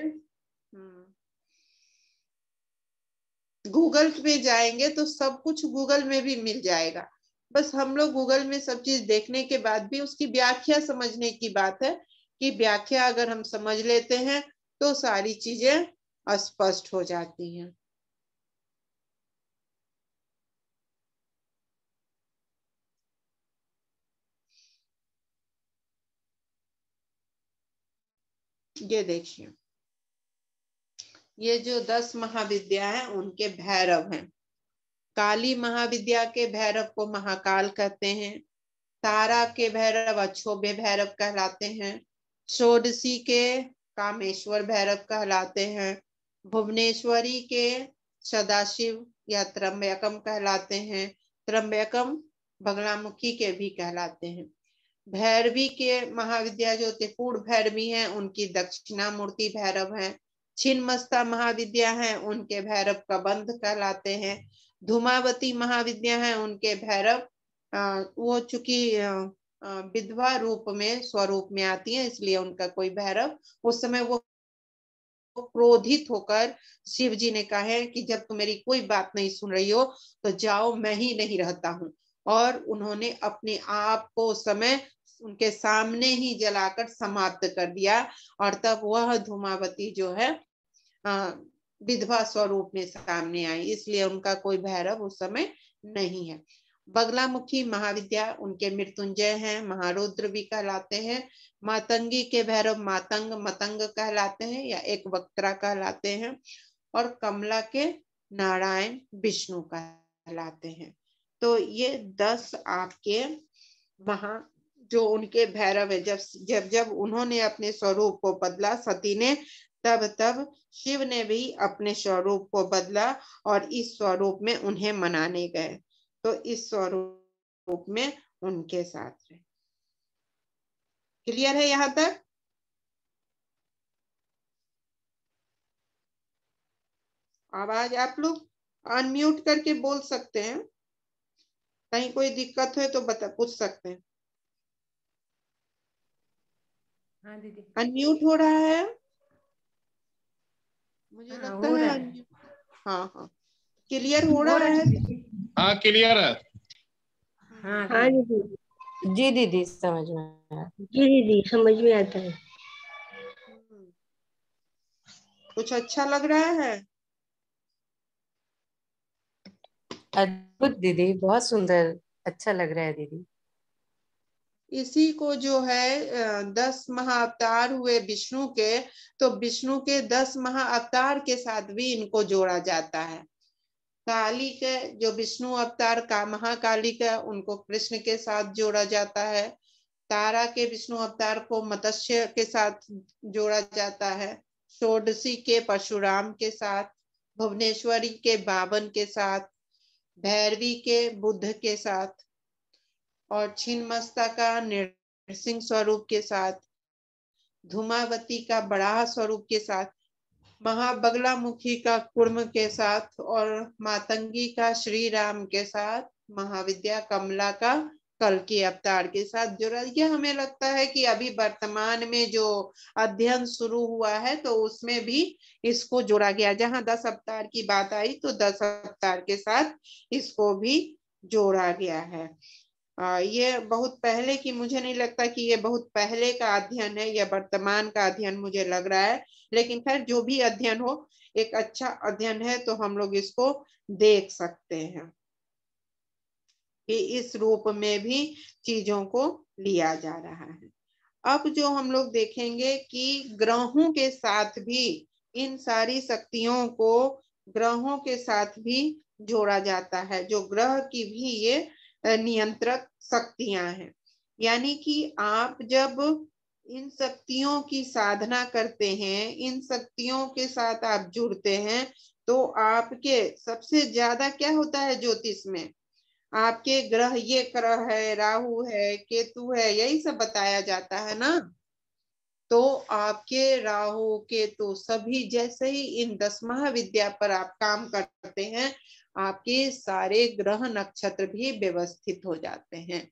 A: गूगल पे जाएंगे तो सब कुछ गूगल में भी मिल जाएगा। बस हम लोग गूगल में सब चीज देखने के बाद भी उसकी व्याख्या समझने की बात है कि व्याख्या अगर हम समझ लेते हैं तो सारी चीजें स्पष्ट हो जाती हैं। ये देखिए, ये जो 10 महाविद्या हैं उनके भैरव हैं। काली महाविद्या के भैरव को महाकाल कहते हैं। तारा के भैरव अक्षोभ्य भैरव कहलाते हैं। षोडशी के कामेश्वर भैरव कहलाते हैं। भुवनेश्वरी के सदाशिव या त्र्यंबकम कहलाते हैं। त्र्यंबकम बगलामुखी के भी कहलाते हैं। भैरवी के महाविद्या जो त्रिपुर भैरवी हैं उनकी दक्षिणामूर्ति भैरव हैं। छिन्नमस्ता महाविद्या हैं उनके भैरव कबंध कहलाते हैं। धूमावती महाविद्या हैं उनके भैरव वो चूंकि विधवा रूप में स्वरूप में आती है इसलिए उनका कोई भैरव, उस समय वो क्रोधित होकर शिव जी ने कहा है कि जब तुम मेरी कोई बात नहीं सुन रही हो तो जाओ, मैं ही नहीं रहता हूँ। और उन्होंने अपने आप को उस समय उनके सामने ही जलाकर समाप्त कर दिया और तब वह धूमावती जो है विधवा स्वरूप में सामने आई, इसलिए उनका कोई भैरव उस समय नहीं है। बगलामुखी महाविद्या उनके मृत्युंजय हैं, महारुद्र भी कहलाते हैं। मातंगी के भैरव मातंग मतंग कहलाते हैं या एक वक्त्रा कहलाते हैं। और कमला के नारायण विष्णु कहलाते हैं। तो ये 10 आपके महा जो उनके भैरव है। जब जब जब उन्होंने अपने स्वरूप को बदला सती ने, तब तब शिव ने भी अपने स्वरूप को बदला और इस स्वरूप में उन्हें मनाने गए। तो इस स्वरूप में उनके साथ रहे। क्लियर है यहां तक? आवाज आप लोग अनम्यूट करके बोल सकते हैं, कहीं कोई दिक्कत है तो पूछ सकते हैं।
B: हाँ दीदी।
A: अनम्यूट हो रहा है, मुझे
B: हाँ
A: लगता
B: हो
A: है
B: रहा है।
A: अनम्यूट। हाँ हाँ, क्लियर हो
B: हो
A: रहा
B: रहा
A: है।
B: है दीदी।
D: हाँ क्लियर है।
B: हाँ
E: हाँ
B: दीदी।
E: दीदी।
B: जी दीदी समझ में आया।
E: जी दीदी समझ में आता है।
A: कुछ अच्छा लग रहा है?
B: अद्भुत दीदी, बहुत सुंदर, अच्छा लग रहा है दीदी।
A: इसी को जो है 10 महाअवतार हुए विष्णु के, तो विष्णु के 10 महाअवतार के साथ भी इनको जोड़ा जाता है। काली के जो विष्णु अवतार का महाकाली का, उनको कृष्ण के साथ जोड़ा जाता है। तारा के विष्णु अवतार को मत्स्य के साथ जोड़ा जाता है। षोडशी के परशुराम के साथ, भुवनेश्वरी के बावन के साथ, भैरवी के बुद्ध के साथ, और छिन्नमस्ता का नृसिंह स्वरूप के साथ, धूमावती का बराह स्वरूप के साथ, महाबगलामुखी का कुर्म के साथ, और मातंगी का श्री राम के साथ, महाविद्या कमला का कल्कि अवतार के साथ जुड़ा। ये हमें लगता है कि अभी वर्तमान में जो अध्ययन शुरू हुआ है तो उसमें भी इसको जोड़ा गया। जहां 10 अवतार की बात आई तो 10 अवतार के साथ इसको भी जोड़ा गया है। ये बहुत पहले की, मुझे नहीं लगता कि ये बहुत पहले का अध्ययन है, या वर्तमान का अध्ययन मुझे लग रहा है। लेकिन खैर जो भी अध्ययन हो, एक अच्छा अध्ययन है तो हम लोग इसको देख सकते हैं कि इस रूप में भी चीजों को लिया जा रहा है। अब जो हम लोग देखेंगे कि ग्रहों के साथ भी, इन सारी शक्तियों को ग्रहों के साथ भी जोड़ा जाता है। जो ग्रह की भी ये नियंत्रक शक्तियां हैं। यानी कि आप जब इन शक्तियों की साधना करते हैं, इन शक्तियों के साथ आप जुड़ते हैं, तो आपके सबसे ज्यादा क्या होता है ज्योतिष में, आपके ग्रह, ये ग्रह है, राहु है, केतु है, यही सब बताया जाता है ना। तो आपके राहु केतु सभी जैसे ही इन 10 महाविद्या पर आप काम करते हैं, आपके सारे ग्रह नक्षत्र भी व्यवस्थित हो जाते हैं।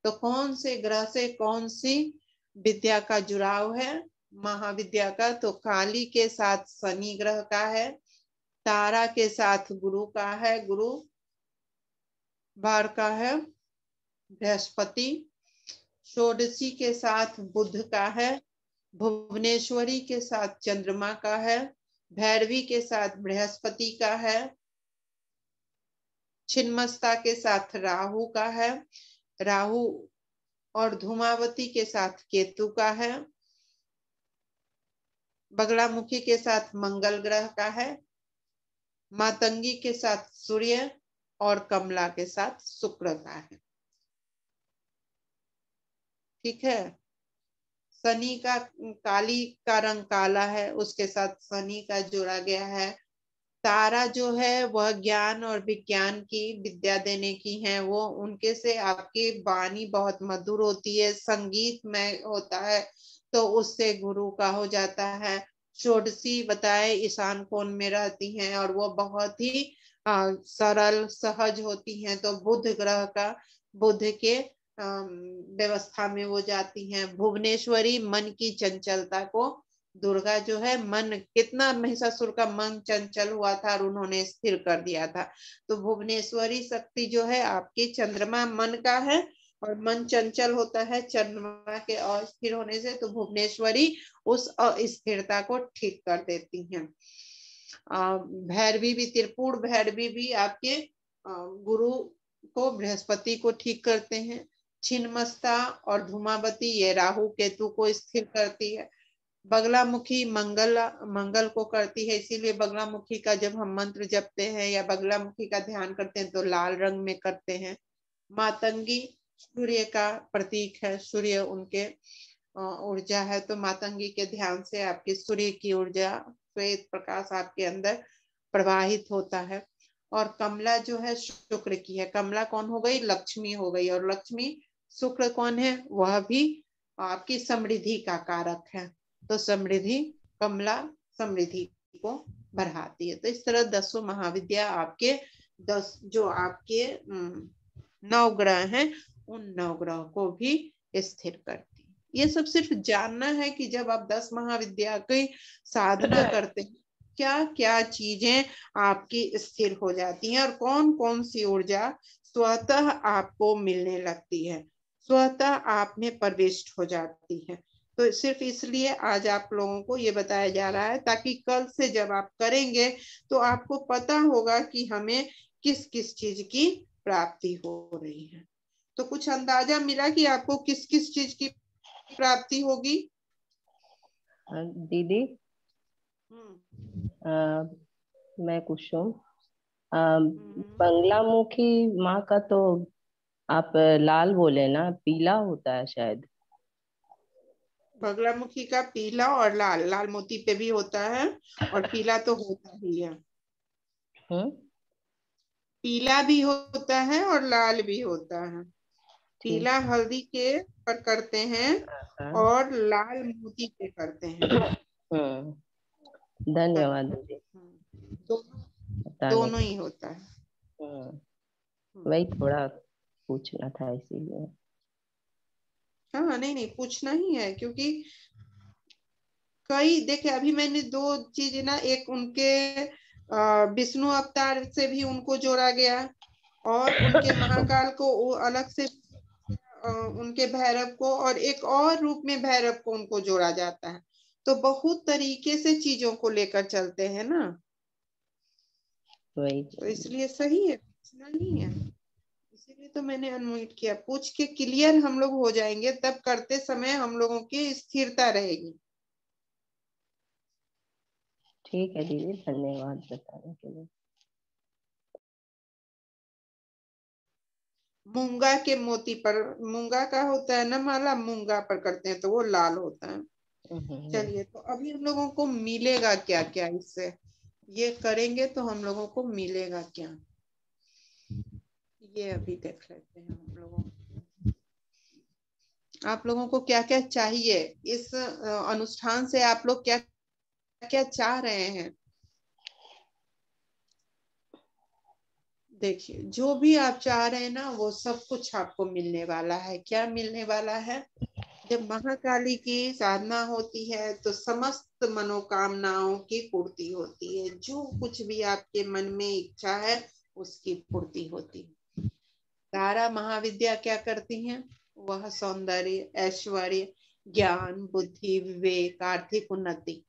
A: तो कौन से ग्रह से कौन सी विद्या का जुड़ाव है महाविद्या का, तो काली के साथ शनि ग्रह का है, तारा के साथ गुरु का है, गुरु बार का है बृहस्पति। षोडशी के साथ बुध का है, भुवनेश्वरी के साथ चंद्रमा का है, भैरवी के साथ बृहस्पति का है, छिन्मस्ता के साथ राहु का है, राहु और धूमावती के साथ केतु का है, बगलामुखी के साथ मंगल ग्रह का है, मातंगी के साथ सूर्य और कमला के साथ शुक्र का है। ठीक है। शनि का, काली का रंग काला है, उसके साथ शनि का जोड़ा गया है। तारा जो है वह ज्ञान और विज्ञान की विद्या देने की है, वो उनके से आपकी वाणी बहुत मधुर होती है, संगीतमय होता है, तो उससे गुरु का हो जाता है। षोडशी बताए ईशान कोण में रहती हैं और वो बहुत ही सरल सहज होती हैं, तो बुध ग्रह का, बुध के व्यवस्था में वो जाती हैं। भुवनेश्वरी मन की चंचलता को, दुर्गा जो है मन, कितना महिषासुर का मन चंचल हुआ था और उन्होंने स्थिर कर दिया था, तो भुवनेश्वरी शक्ति जो है आपकी, चंद्रमा मन का है और मन चंचल होता है चंद्रमा के अस्थिर होने से, तो भुवनेश्वरी उस अस्थिरता को ठीक कर देती हैं। भैरवी भी, त्रिपुर भैरवी भी आपके गुरु को, बृहस्पति को ठीक करते हैं। छिन्मस्ता और धूमावती ये राहु केतु को स्थिर करती है। बगलामुखी मंगल को करती है, इसीलिए बगलामुखी का जब हम मंत्र जपते हैं या बगलामुखी का ध्यान करते हैं तो लाल रंग में करते हैं। मातंगी सूर्य का प्रतीक है, सूर्य उनके ऊर्जा है, तो मातंगी के ध्यान से आपकी सूर्य की ऊर्जा, श्वेत प्रकाश आपके अंदर प्रवाहित होता है। और कमला जो है शुक्र की है, कमला कौन हो गई, लक्ष्मी हो गई, और लक्ष्मी शुक्र कौन है, वह भी आपकी समृद्धि का कारक है, तो समृद्धि, कमला समृद्धि को बढ़ाती है। तो इस तरह 10 महाविद्या आपके 10 जो आपके 9 ग्रह हैं, उन 9 ग्रह को भी स्थिर करती है। ये सब सिर्फ जानना है कि जब आप 10 महाविद्या की साधना करते हैं, क्या क्या चीजें आपकी स्थिर हो जाती हैं और कौन कौन सी ऊर्जा स्वतः आपको मिलने लगती है, स्वतः आप में प्रविष्ट हो जाती है। तो सिर्फ इसलिए आज आप लोगों को ये बताया जा रहा है, ताकि कल से जब आप करेंगे तो आपको पता होगा कि हमें किस किस चीज की प्राप्ति हो रही है। तो कुछ अंदाजा मिला कि आपको किस किस चीज की प्राप्ति होगी?
E: दीदी मैं कुसुम, बंगलामुखी माँ का तो आप लाल बोले ना, पीला होता है शायद।
A: बगलामुखी का पीला और लाल, लाल मोती पे भी होता है और पीला तो होता ही है। पीला भी होता है और लाल भी होता है। पीला हल्दी के पर करते हैं और लाल मोती पे करते हैं।
E: धन्यवाद दीदी।
A: दोनों ही होता है।
E: वही थोड़ा पूछना था इसीलिए।
A: हाँ, नहीं नहीं पूछना ही है, क्योंकि कई देखे अभी मैंने 2 चीजें ना, एक उनके विष्णु अवतार से भी उनको जोड़ा गया और उनके महाकाल को अलग से, उनके भैरव को, और एक और रूप में भैरव को उनको जोड़ा जाता है। तो बहुत तरीके से चीजों को लेकर चलते हैं ना, तो इसलिए सही है, पूछना नहीं है। इसीलिए तो मैंने अनम्यूट किया, पूछ के क्लियर हम लोग हो जाएंगे, तब करते समय हम लोगों की स्थिरता रहेगी।
E: ठीक है दीदी, धन्यवाद बताने के लिए।
A: मूंगा के मोती पर, मूंगा का होता है ना माला, मूंगा पर करते हैं तो वो लाल होता है। चलिए, तो अभी हम लोगों को मिलेगा क्या क्या इससे, ये करेंगे तो हम लोगों को मिलेगा क्या, ये अभी देख लेते हैं हम लोगों। आप लोगों को क्या क्या चाहिए इस अनुष्ठान से, आप लोग क्या क्या चाह रहे हैं? देखिए, जो भी आप चाह रहे हैं ना, वो सब कुछ आपको मिलने वाला है। क्या मिलने वाला है? जब महाकाली की साधना होती है तो समस्त मनोकामनाओं की पूर्ति होती है। जो कुछ भी आपके मन में इच्छा है उसकी पूर्ति होती है। तारा महाविद्या क्या करती हैं? वह सौंदर्य, ऐश्वर्य, ज्ञान, बुद्धि, विवेक, आर्थिक उन्नति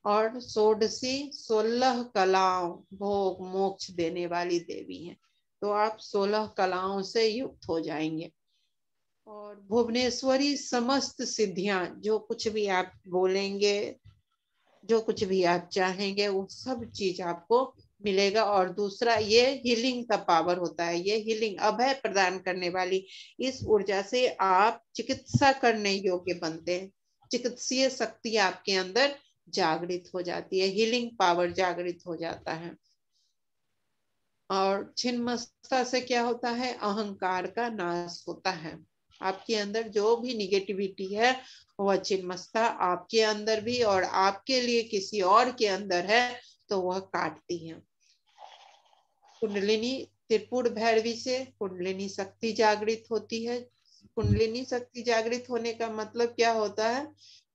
A: और षोडशी 16 कलाओं, भोग, मोक्ष देने वाली देवी हैं। तो आप 16 कलाओं से युक्त हो जाएंगे। और भुवनेश्वरी समस्त सिद्धियां, जो कुछ भी आप बोलेंगे, जो कुछ भी आप चाहेंगे, वो सब चीज आपको मिलेगा। और दूसरा, ये हीलिंग का पावर होता है। ये हीलिंग, अभय प्रदान करने वाली इस ऊर्जा से आप चिकित्सा करने योग्य बनते हैं। चिकित्सीय शक्ति आपके अंदर जागृत हो जाती है, हीलिंग पावर जागृत हो जाता है। और छिन्नमस्ता से क्या होता है? अहंकार का नाश होता है। आपके अंदर जो भी निगेटिविटी है वह छिन्नमस्ता आपके अंदर भी और आपके लिए किसी और के अंदर है तो वह काटती है। कुंडलिनी त्रिपुर भैरवी से कुंडलिनी शक्ति जागृत होती है। कुंडलिनी शक्ति जागृत होने का मतलब क्या होता है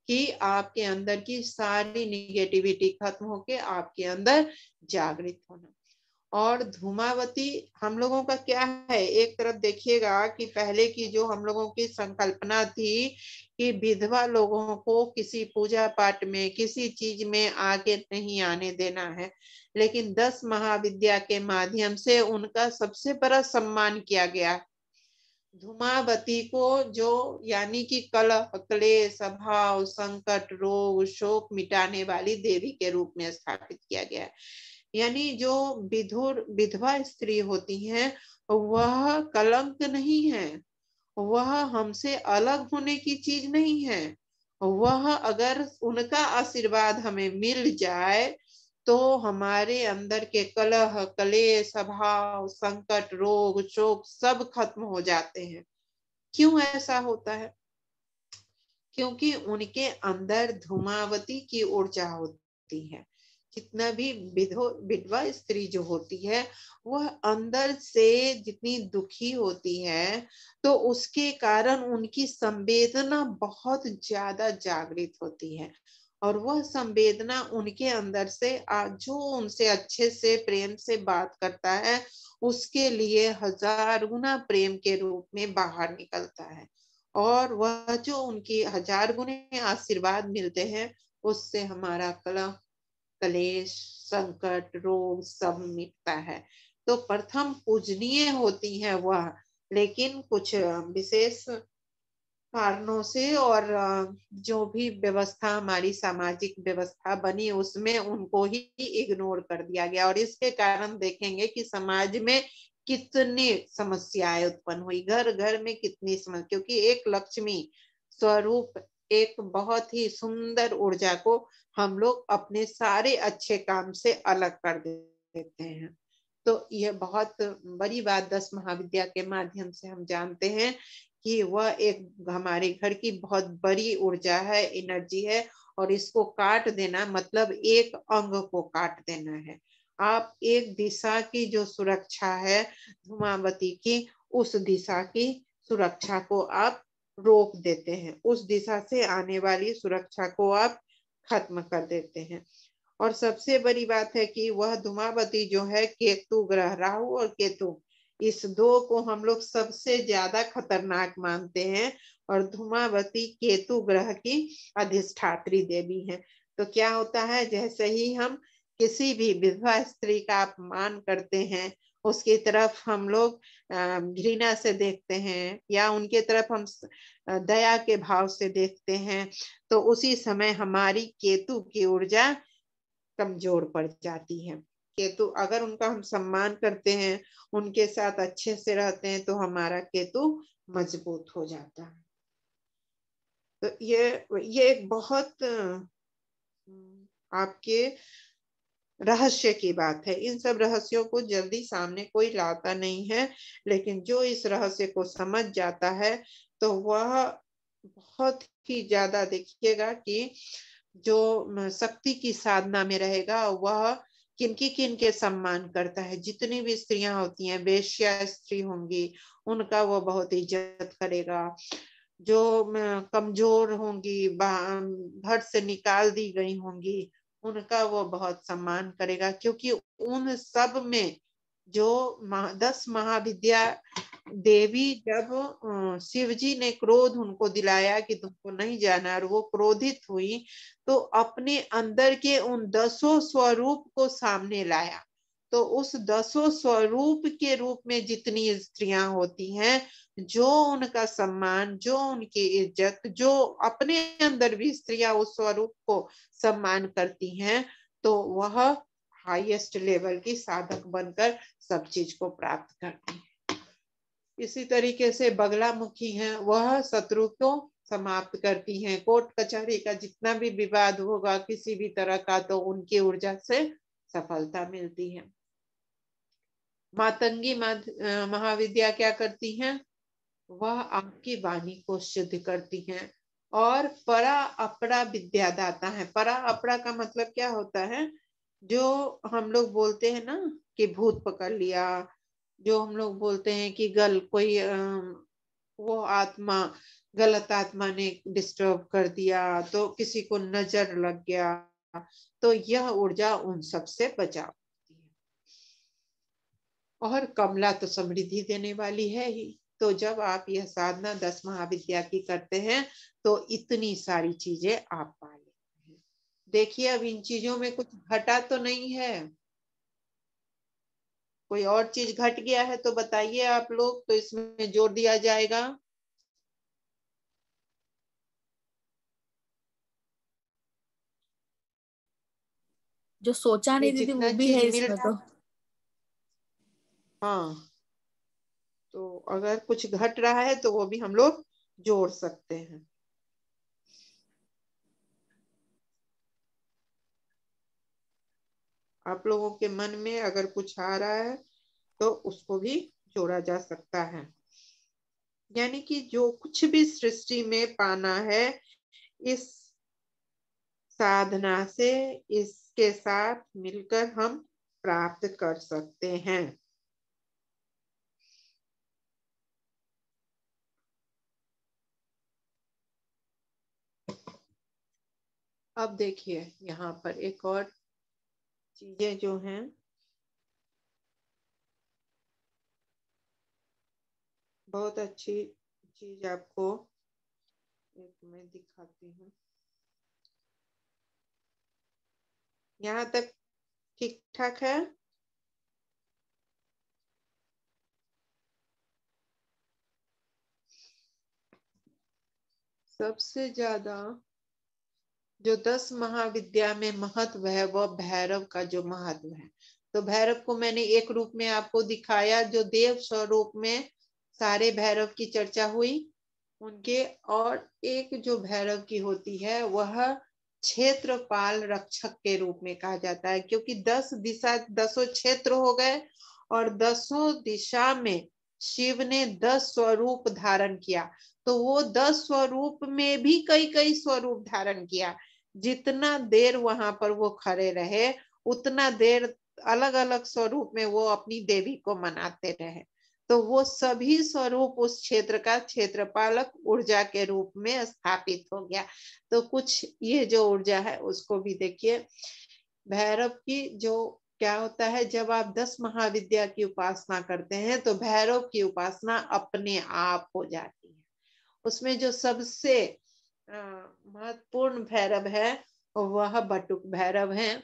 A: कि आपके अंदर की सारी निगेटिविटी खत्म होके आपके अंदर जागृत होना। और धूमावती हम लोगों का क्या है? एक तरफ देखिएगा कि पहले की जो हम लोगों की संकल्पना थी कि विधवा लोगों को किसी पूजा पाठ में, किसी चीज में आगे नहीं आने देना है, लेकिन 10 महाविद्या के माध्यम से उनका सबसे बड़ा सम्मान किया गया। धूमावती को जो यानी कि कलह, क्लेश, अभाव, संकट, रोग, शोक मिटाने वाली देवी के रूप में स्थापित किया गया है। यानी जो विधवा स्त्री होती हैं वह कलंक नहीं है, वह हमसे अलग होने की चीज नहीं है। वह अगर उनका आशीर्वाद हमें मिल जाए तो हमारे अंदर के कलह, क्लेश, अभाव, संकट, रोग, शोक सब खत्म हो जाते हैं। क्यों ऐसा होता है? क्योंकि उनके अंदर धूमावती की ऊर्जा होती है। जितना भी विधवा स्त्री जो होती है वह अंदर से जितनी दुखी होती है तो उसके कारण उनकी संवेदना बहुत ज्यादा जागृत होती है। और वह संवेदना उनके अंदर से जो उनसे अच्छे से प्रेम से बात करता है उसके लिए 1000 गुना प्रेम के रूप में बाहर निकलता है। और वह जो उनकी 1000 गुने आशीर्वाद मिलते हैं उससे हमारा कलह, क्लेश, संकट, रोग सब मिटता है। तो प्रथम पूजनीय होती है वह, लेकिन कुछ विशेष कारणों से और जो भी व्यवस्था हमारी सामाजिक व्यवस्था बनी उसमें उनको ही इग्नोर कर दिया गया। और इसके कारण देखेंगे कि समाज में कितनी समस्याएं उत्पन्न हुई, घर घर में कितनी समस्या, क्योंकि एक लक्ष्मी स्वरूप, एक बहुत ही सुंदर ऊर्जा को हम लोग अपने सारे अच्छे काम से अलग कर देते हैं। तो यह बहुत बड़ी बात 10 महाविद्या के माध्यम से हम जानते हैं कि वह एक हमारे घर की बहुत बड़ी ऊर्जा है, एनर्जी है। और इसको काट देना मतलब एक अंग को काट देना है। आप एक दिशा की जो सुरक्षा है धूमावती की, उस दिशा की सुरक्षा को आप रोक देते हैं, उस दिशा से आने वाली सुरक्षा को आप खत्म कर देते हैं। और सबसे बड़ी बात है कि वह धूमावती जो है केतु ग्रह, राहु और केतु, इस दो को हम लोग सबसे ज्यादा खतरनाक मानते हैं। और धूमावती केतु ग्रह की अधिष्ठात्री देवी है। तो क्या होता है, जैसे ही हम किसी भी विधवा स्त्री का अपमान करते हैं, उसकी तरफ हम लोग घृणा से देखते हैं या उनके तरफ हम दया के भाव से देखते हैं, तो उसी समय हमारी केतु की ऊर्जा कमजोर पड़ जाती है। केतु अगर उनका हम सम्मान करते हैं, उनके साथ अच्छे से रहते हैं, तो हमारा केतु मजबूत हो जाता है। तो ये एक बहुत आपके रहस्य की बात है। इन सब रहस्यों को जल्दी सामने कोई लाता नहीं है, लेकिन जो इस रहस्य को समझ जाता है तो वह बहुत ही ज्यादा, देखिएगा कि जो शक्ति की साधना में रहेगा वह किनकी किन के सम्मान करता है। जितनी भी स्त्रियां होती हैं, वेश्या स्त्री होंगी, उनका वो बहुत इज्जत करेगा। कमजोर होंगी, घर से निकाल दी गई होंगी, उनका वो बहुत सम्मान करेगा, क्योंकि उन सब में जो 10 महाविद्या देवी, जब शिव जी ने क्रोध उनको दिलाया कि तुमको नहीं जाना, और वो क्रोधित हुई, तो अपने अंदर के उन 10 स्वरूप को सामने लाया। तो उस 10 स्वरूप के रूप में जितनी स्त्रियां होती हैं, जो उनका सम्मान, जो उनकी इज्जत, जो अपने अंदर भी स्त्रियां उस स्वरूप को सम्मान करती हैं, तो वह हाईएस्ट लेवल की साधक बनकर सब चीज को प्राप्त करती है। इसी तरीके से बगलामुखी हैं, वह शत्रु को समाप्त करती हैं। कोर्ट कचहरी का जितना भी विवाद होगा किसी भी तरह का, तो उनकी ऊर्जा से सफलता मिलती है। मातंगी महाविद्या क्या करती हैं? वह आपकी वाणी को शुद्ध करती हैं। और परा अपरा विद्यादाता है। परा अपरा का मतलब क्या होता है? जो हम लोग बोलते हैं ना कि भूत पकड़ लिया, जो हम लोग बोलते हैं कि कोई वो आत्मा, गलत आत्मा ने डिस्टर्ब कर दिया, तो किसी को नजर लग गया, तो यह ऊर्जा उन सब से बचाव करती है। और कमला तो समृद्धि देने वाली है ही। तो जब आप यह साधना 10 महाविद्या की करते हैं, तो इतनी सारी चीजें आप पा लेते हैं। देखिए, अब इन चीजों में कुछ घटा तो नहीं है। कोई और चीज घट गया है तो बताइए आप लोग, तो इसमें जोड़ दिया जाएगा।
C: जो सोचा नहीं दीदी
A: जितना
C: वो भी है
A: चीज मिल
C: इसमें
A: रहा,
C: तो।
A: हाँ, तो अगर कुछ घट रहा है तो वो भी हम लोग जोड़ सकते हैं। आप लोगों के मन में अगर कुछ आ रहा है तो उसको भी जोड़ा जा सकता है। यानी कि जो कुछ भी सृष्टि में पाना है, इस साधना से, इसके साथ मिलकर हम प्राप्त कर सकते हैं। अब देखिए, यहाँ पर एक और चीजें जो हैं, बहुत अच्छी चीज आपको एक मैं दिखाती हूँ। यहाँ तक ठीक ठाक है? सबसे ज्यादा जो 10 महाविद्या में महत्व है, वह भैरव का जो महत्व है। तो भैरव को मैंने एक रूप में आपको दिखाया, जो देव स्वरूप में सारे भैरव की चर्चा हुई उनके। और एक जो भैरव की होती है, वह क्षेत्रपाल रक्षक के रूप में कहा जाता है, क्योंकि 10 दिशा 10 क्षेत्र हो गए, और 10 दिशा में शिव ने 10 स्वरूप धारण किया। तो वो 10 स्वरूप में भी कई कई स्वरूप धारण किया। जितना देर वहां पर वो खड़े रहे, उतना देर अलग अलग स्वरूप में वो अपनी देवी को मनाते रहे। तो वो सभी स्वरूप उस क्षेत्र का क्षेत्रपालक ऊर्जा के रूप में स्थापित हो गया। तो कुछ ये जो ऊर्जा है उसको भी देखिए। भैरव की जो क्या होता है, जब आप 10 महाविद्या की उपासना करते हैं, तो भैरव की उपासना अपने आप हो जाती है। उसमें जो सबसे महत्वपूर्ण भैरव है, वह बटुक भैरव है।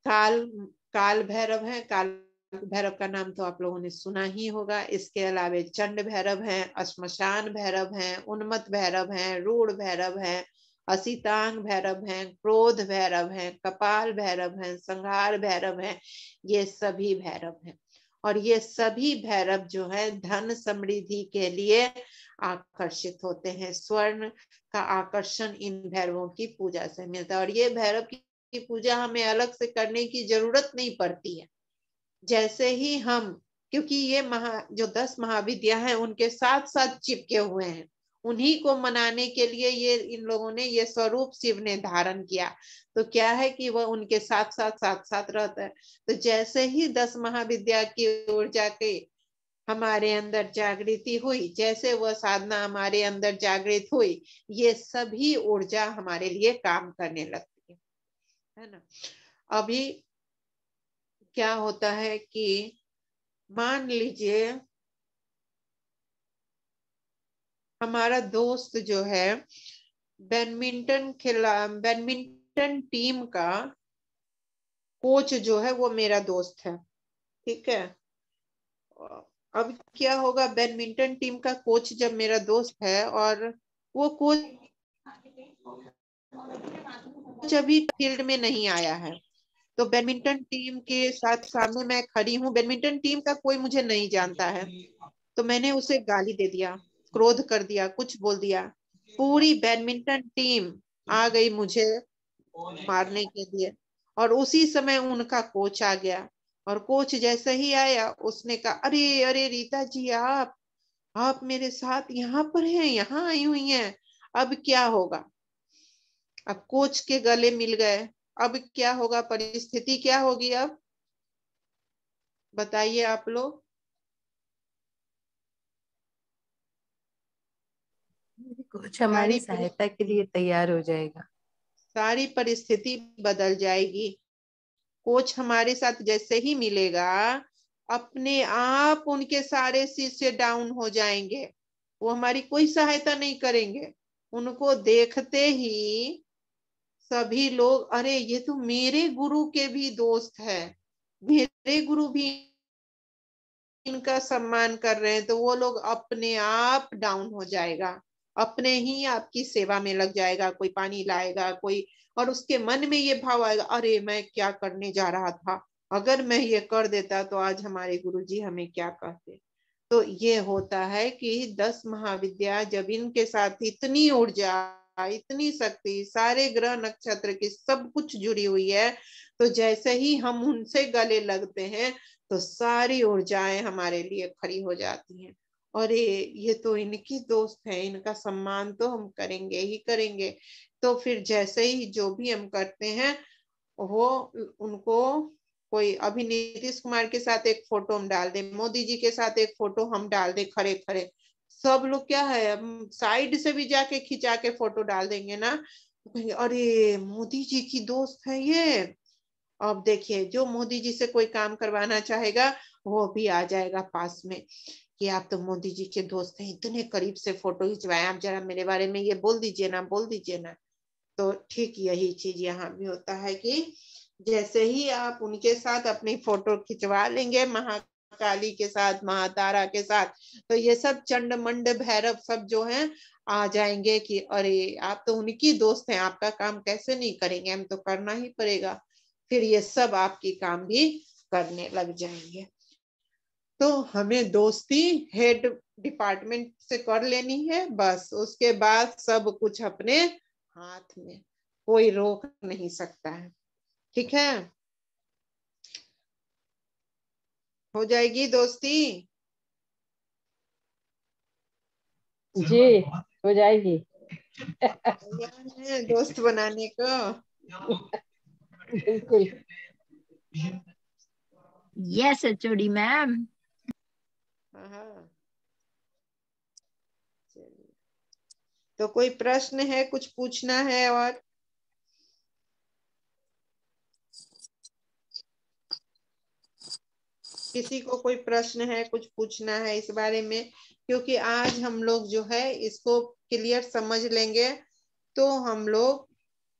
A: काल भैरव है। काल भैरव का नाम तो आप लोगों ने सुना ही होगा। इसके अलावा चंड भैरव हैं, श्मशान भैरव हैं, उन्मत्त भैरव हैं, रूढ़ भैरव हैं, असितांग भैरव हैं, क्रोध भैरव हैं, कपाल भैरव हैं, संहार भैरव हैं। ये सभी भैरव हैं। और ये सभी भैरव जो है धन समृद्धि के लिए आकर्षित होते हैं। स्वर्ण का आकर्षण इन भैरवों की पूजा से मिलता है। और ये भैरव की पूजा हमें अलग से करने की जरूरत नहीं पड़ती है। जैसे ही हम, क्योंकि ये जो 10 महाविद्या हैं उनके साथ साथ चिपके हुए हैं, उन्हीं को मनाने के लिए ये इन लोगों ने ये स्वरूप शिव ने धारण किया। तो क्या है कि वह उनके साथ साथ रहता है। तो जैसे ही 10 महाविद्या की ऊर्जा के हमारे अंदर जागृति हुई, जैसे वह साधना हमारे अंदर जागृत हुई, ये सभी ऊर्जा हमारे लिए काम करने लगती है ना। अभी क्या होता है कि मान लीजिए हमारा दोस्त जो है बैडमिंटन टीम का कोच जो है वो मेरा दोस्त है, ठीक है। अब क्या होगा, बैडमिंटन टीम का कोच जब मेरा दोस्त है और वो कोच अभी फील्ड में नहीं आया है, तो बैडमिंटन टीम के साथ सामने मैं खड़ी हूँ, बैडमिंटन टीम का कोई मुझे नहीं जानता है, तो मैंने उसे गाली दे दिया, क्रोध कर दिया, कुछ बोल दिया, पूरी बैडमिंटन टीम आ गई मुझे मारने के लिए। और उसी समय उनका कोच आ गया, और कोच जैसे ही आया उसने कहा, अरे अरे रीता जी, आप मेरे साथ यहाँ पर हैं, यहाँ आई हुई हैं, अब क्या होगा। अब कोच के गले मिल गए, अब क्या होगा, परिस्थिति क्या होगी, अब बताइए आप लोग।
B: कुछ हमारी
A: सारी
B: सहायता के लिए तैयार हो जाएगा।
A: सारी परिस्थिति बदल जाएगी। कोच हमारे साथ जैसे ही मिलेगा, अपने आप उनके सारे शीशे डाउन हो जाएंगे, वो हमारी कोई सहायता नहीं करेंगे। उनको देखते ही सभी लोग, अरे ये तो मेरे गुरु के भी दोस्त है, मेरे गुरु भी इनका सम्मान कर रहे हैं, तो वो लोग अपने आप डाउन हो जाएगा, अपने ही आपकी सेवा में लग जाएगा, कोई पानी लाएगा कोई, और उसके मन में ये भाव आएगा, अरे मैं क्या करने जा रहा था, अगर मैं ये कर देता तो आज हमारे गुरुजी हमें क्या कहते। तो ये होता है कि 10 महाविद्या जब इनके साथ इतनी ऊर्जा, इतनी शक्ति, सारे ग्रह नक्षत्र की सब कुछ जुड़ी हुई है, तो जैसे ही हम उनसे गले लगते हैं तो सारी ऊर्जाएं हमारे लिए खड़ी हो जाती हैं। और ये तो इनकी दोस्त है, इनका सम्मान तो हम करेंगे ही करेंगे। तो फिर जैसे ही जो भी हम करते हैं, वो उनको, कोई अभी नीतीश कुमार के साथ एक फोटो हम डाल दें, मोदी जी के साथ एक फोटो हम डाल दें खड़े खड़े, सब लोग क्या है, हम साइड से भी जाके खिंचा के फोटो डाल देंगे ना, तो कहेंगे अरे मोदी जी की दोस्त है ये। अब देखिए, जो मोदी जी से कोई काम करवाना चाहेगा वो भी आ जाएगा पास में, कि आप तो मोदी जी के दोस्त हैं, इतने करीब से फोटो खिंचवाए, आप जरा मेरे बारे में ये बोल दीजिए ना, बोल दीजिए ना। तो ठीक यही चीज यहाँ भी होता है कि जैसे ही आप उनके साथ अपनी फोटो खिंचवा लेंगे, महाकाली के साथ, महातारा के साथ, तो ये सब चंड मंड भैरव सब जो हैं आ जाएंगे कि अरे आप तो उनकी दोस्त हैं, आपका काम कैसे नहीं करेंगे, हम तो करना ही पड़ेगा। फिर ये सब आपकी काम भी करने लग जाएंगे। तो हमें दोस्ती हेड डिपार्टमेंट से कर लेनी है, बस उसके बाद सब कुछ अपने हाथ में, कोई रोक नहीं सकता है। ठीक है, हो जाएगी दोस्ती।
E: जी, हो जाएगी।
A: तैयार है दोस्त बनाने को।
E: बिल्कुल।
C: Yes HOD ma'am.
A: हाँ, चलिए। तो कोई प्रश्न है, कुछ पूछना है और? किसी को कोई प्रश्न है, कुछ पूछना है इस बारे में? क्योंकि आज हम लोग जो है इसको क्लियर समझ लेंगे, तो हम लोग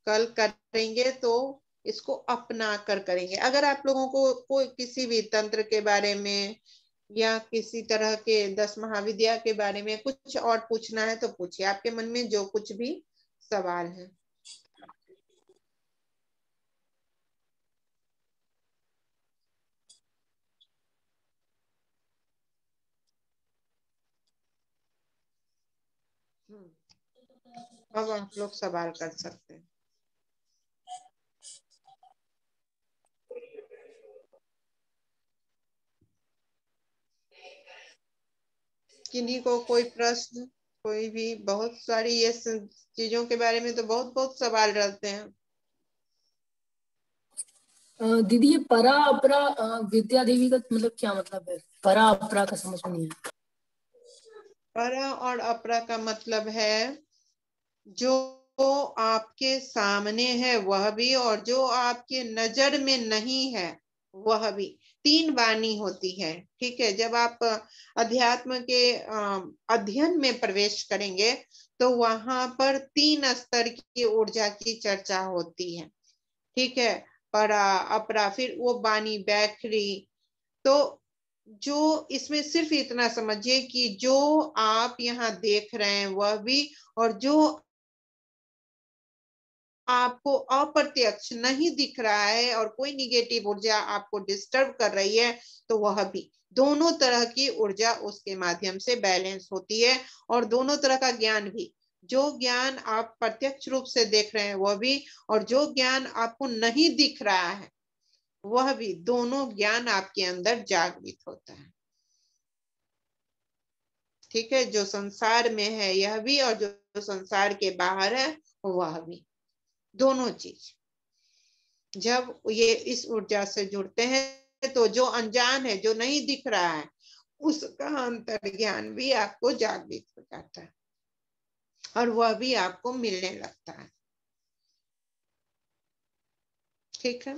A: कल करेंगे तो इसको अपना कर करेंगे। अगर आप लोगों को कोई किसी भी तंत्र के बारे में या किसी तरह के 10 महाविद्या के बारे में कुछ और पूछना है तो पूछिए, आपके मन में जो कुछ भी सवाल है। अब आप लोग सवाल कर सकते हैं। किन्हीं को कोई प्रश्न, कोई भी, बहुत सारी ये चीजों के बारे में तो बहुत बहुत सवाल रहते हैं।
C: दीदी ये परा अपरा विद्या देवी का मतलब क्या मतलब है? परा अपरा का समझ में नहीं आया।
A: परा और अपरा का मतलब है जो आपके सामने है वह भी, और जो आपके नजर में नहीं है वह भी। तीन वाणी होती है, ठीक है। जब आप अध्यात्म के अध्ययन में प्रवेश करेंगे तो वहां पर तीन स्तर की ऊर्जा की चर्चा होती है, ठीक है। परा, अपरा, फिर वो वाणी बैखरी। तो जो इसमें सिर्फ इतना समझिए कि जो आप यहाँ देख रहे हैं वह भी, और जो आपको अप्रत्यक्ष नहीं दिख रहा है और कोई निगेटिव ऊर्जा आपको डिस्टर्ब कर रही है तो वह भी, दोनों तरह की ऊर्जा उसके माध्यम से बैलेंस होती है। और दोनों तरह का ज्ञान भी, जो ज्ञान आप प्रत्यक्ष रूप से देख रहे हैं वह भी, और जो ज्ञान आपको नहीं दिख रहा है वह भी, दोनों ज्ञान आपके अंदर जागृत होता है, ठीक है। जो संसार में है यह भी, और जो संसार के बाहर है वह भी, दोनों चीज जब ये इस ऊर्जा से जुड़ते हैं तो जो अनजान है, जो नहीं दिख रहा है, उसका अंतर ज्ञान भी आपको जागृत हो जाता है और वह भी आपको मिलने लगता है, ठीक है।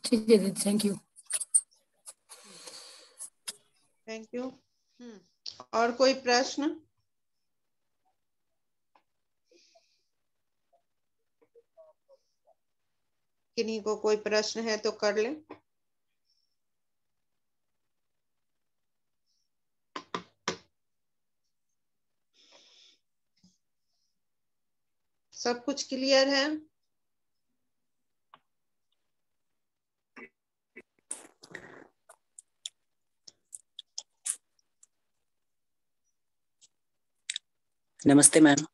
C: ठीक है दीदी, थैंक यू।
A: Thank you. और कोई प्रश्न? किन्हीं को कोई प्रश्न है तो कर ले। सब कुछ क्लियर है?
D: नमस्ते मैम।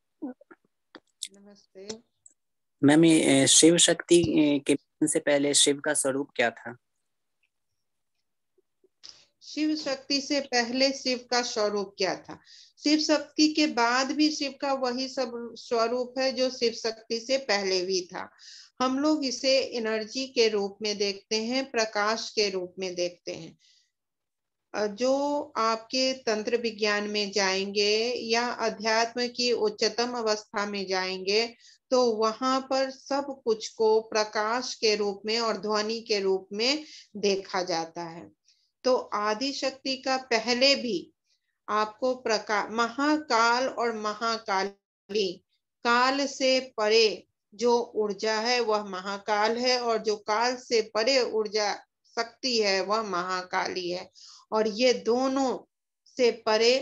A: नमस्ते
D: मैम, ये शिव शक्ति के से पहले शिव का स्वरूप क्या था?
A: शिव शक्ति से पहले शिव का स्वरूप क्या था? शिव शक्ति के बाद भी शिव का वही सब स्वरूप है जो शिव शक्ति से पहले भी था। हम लोग इसे एनर्जी के रूप में देखते हैं, प्रकाश के रूप में देखते हैं। जो आपके तंत्र विज्ञान में जाएंगे या अध्यात्म की उच्चतम अवस्था में जाएंगे तो वहां पर सब कुछ को प्रकाश के रूप में और ध्वनि के रूप में देखा जाता है। तो आदि शक्ति का पहले भी आपको महाकाल और महाकाली, काल से परे जो ऊर्जा है वह महाकाल है, और जो काल से परे ऊर्जा शक्ति है वह महाकाली है, और ये दोनों से परे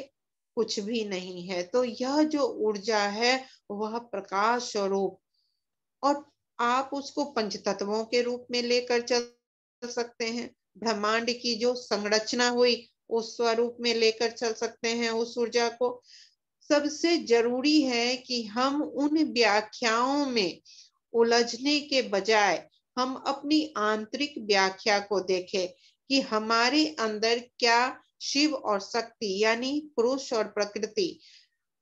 A: कुछ भी नहीं है। तो यह जो ऊर्जा है वह प्रकाश स्वरूप, और आप उसको पंच तत्वों के रूप में लेकर चल सकते हैं। ब्रह्मांड की जो संरचना हुई उस स्वरूप में लेकर चल सकते हैं उस ऊर्जा को। सबसे जरूरी है कि हम उन व्याख्याओं में उलझने के बजाय हम अपनी आंतरिक व्याख्या को देखें कि हमारे अंदर क्या शिव और शक्ति यानी पुरुष और प्रकृति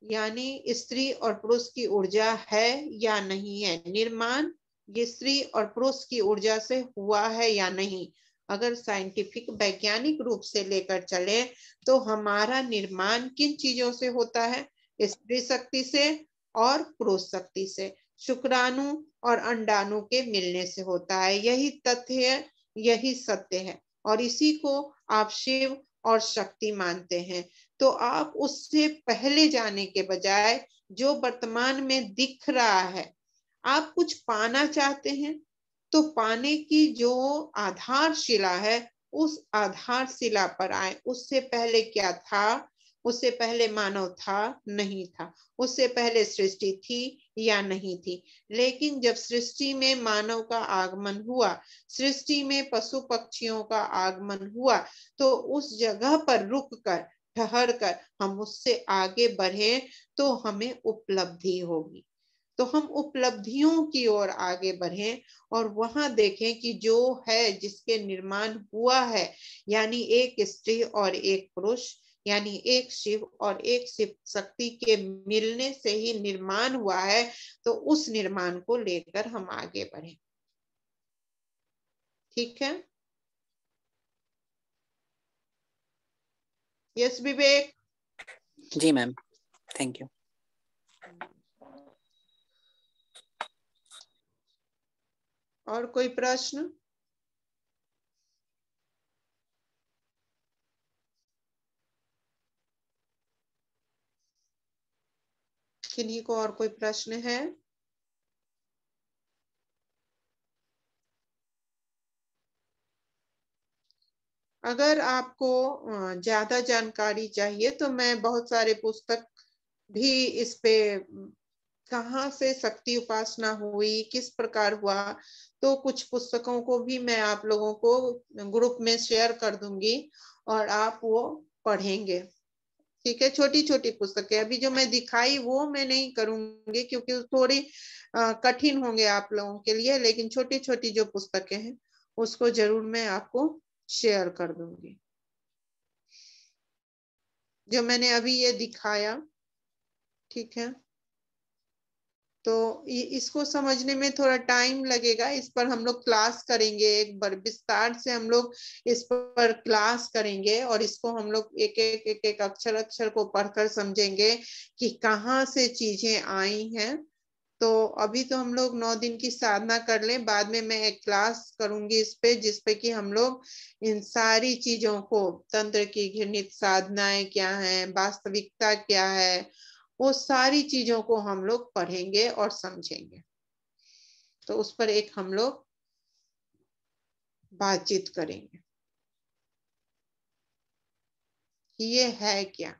A: यानी स्त्री और पुरुष की ऊर्जा है या नहीं है। निर्माण ये स्त्री और पुरुष की ऊर्जा से हुआ है या नहीं। अगर साइंटिफिक वैज्ञानिक रूप से लेकर चले तो हमारा निर्माण किन चीजों से होता है? स्त्री शक्ति से और पुरुष शक्ति से, शुक्राणु और अंडाणु के मिलने से होता है। यही तथ्य है, यही सत्य है, और इसी को आप शिव और शक्ति मानते हैं। तो आप उससे पहले जाने के बजाय जो वर्तमान में दिख रहा है, आप कुछ पाना चाहते हैं तो पाने की जो आधारशिला है उस आधारशिला पर आए। उससे पहले क्या था? उससे पहले मानव था? नहीं था। उससे पहले सृष्टि थी या नहीं थी? लेकिन जब सृष्टि में मानव का आगमन हुआ, सृष्टि में पशु पक्षियों का आगमन हुआ, तो उस जगह पर रुक कर ठहर कर हम उससे आगे बढ़े तो हमें उपलब्धि होगी। तो हम उपलब्धियों की ओर आगे बढ़ें और वहां देखें कि जो है जिसके निर्माण हुआ है, यानी एक स्त्री और एक पुरुष, यानी एक शिव और एक शिव शक्ति के मिलने से ही निर्माण हुआ है, तो उस निर्माण को लेकर हम आगे बढ़े। ठीक है, यस विवेक?
D: जी मैम, थैंक यू।
A: और कोई प्रश्न? किन्हीं को और कोई प्रश्न है? अगर आपको ज्यादा जानकारी चाहिए तो मैं बहुत सारे पुस्तक भी इस पे, कहाँ से शक्ति उपासना हुई, किस प्रकार हुआ, तो कुछ पुस्तकों को भी मैं आप लोगों को ग्रुप में शेयर कर दूंगी और आप वो पढ़ेंगे। ठीक है, छोटी छोटी पुस्तकें अभी जो मैं दिखाई वो मैं नहीं करूंगी क्योंकि थोड़ी कठिन होंगे आप लोगों के लिए, लेकिन छोटी छोटी जो पुस्तकें हैं उसको जरूर मैं आपको शेयर कर दूंगी। जो मैंने अभी ये दिखाया, ठीक है, तो इसको समझने में थोड़ा टाइम लगेगा। इस पर हम लोग क्लास करेंगे, एक बार विस्तार से हम लोग इस पर क्लास करेंगे और इसको हम लोग एक एक अक्षर अक्षर को पढ़कर समझेंगे कि कहाँ से चीजें आई हैं। तो अभी तो हम लोग 9 दिन की साधना कर लें, बाद में मैं एक क्लास करूंगी इस पे, जिसपे कि हम लोग इन सारी चीजों को, तंत्र की घृणित साधनाएं क्या है, वास्तविकता क्या है, वो सारी चीजों को हम लोग पढ़ेंगे और समझेंगे। तो उस पर एक हम लोग बातचीत करेंगे कि ये है क्या,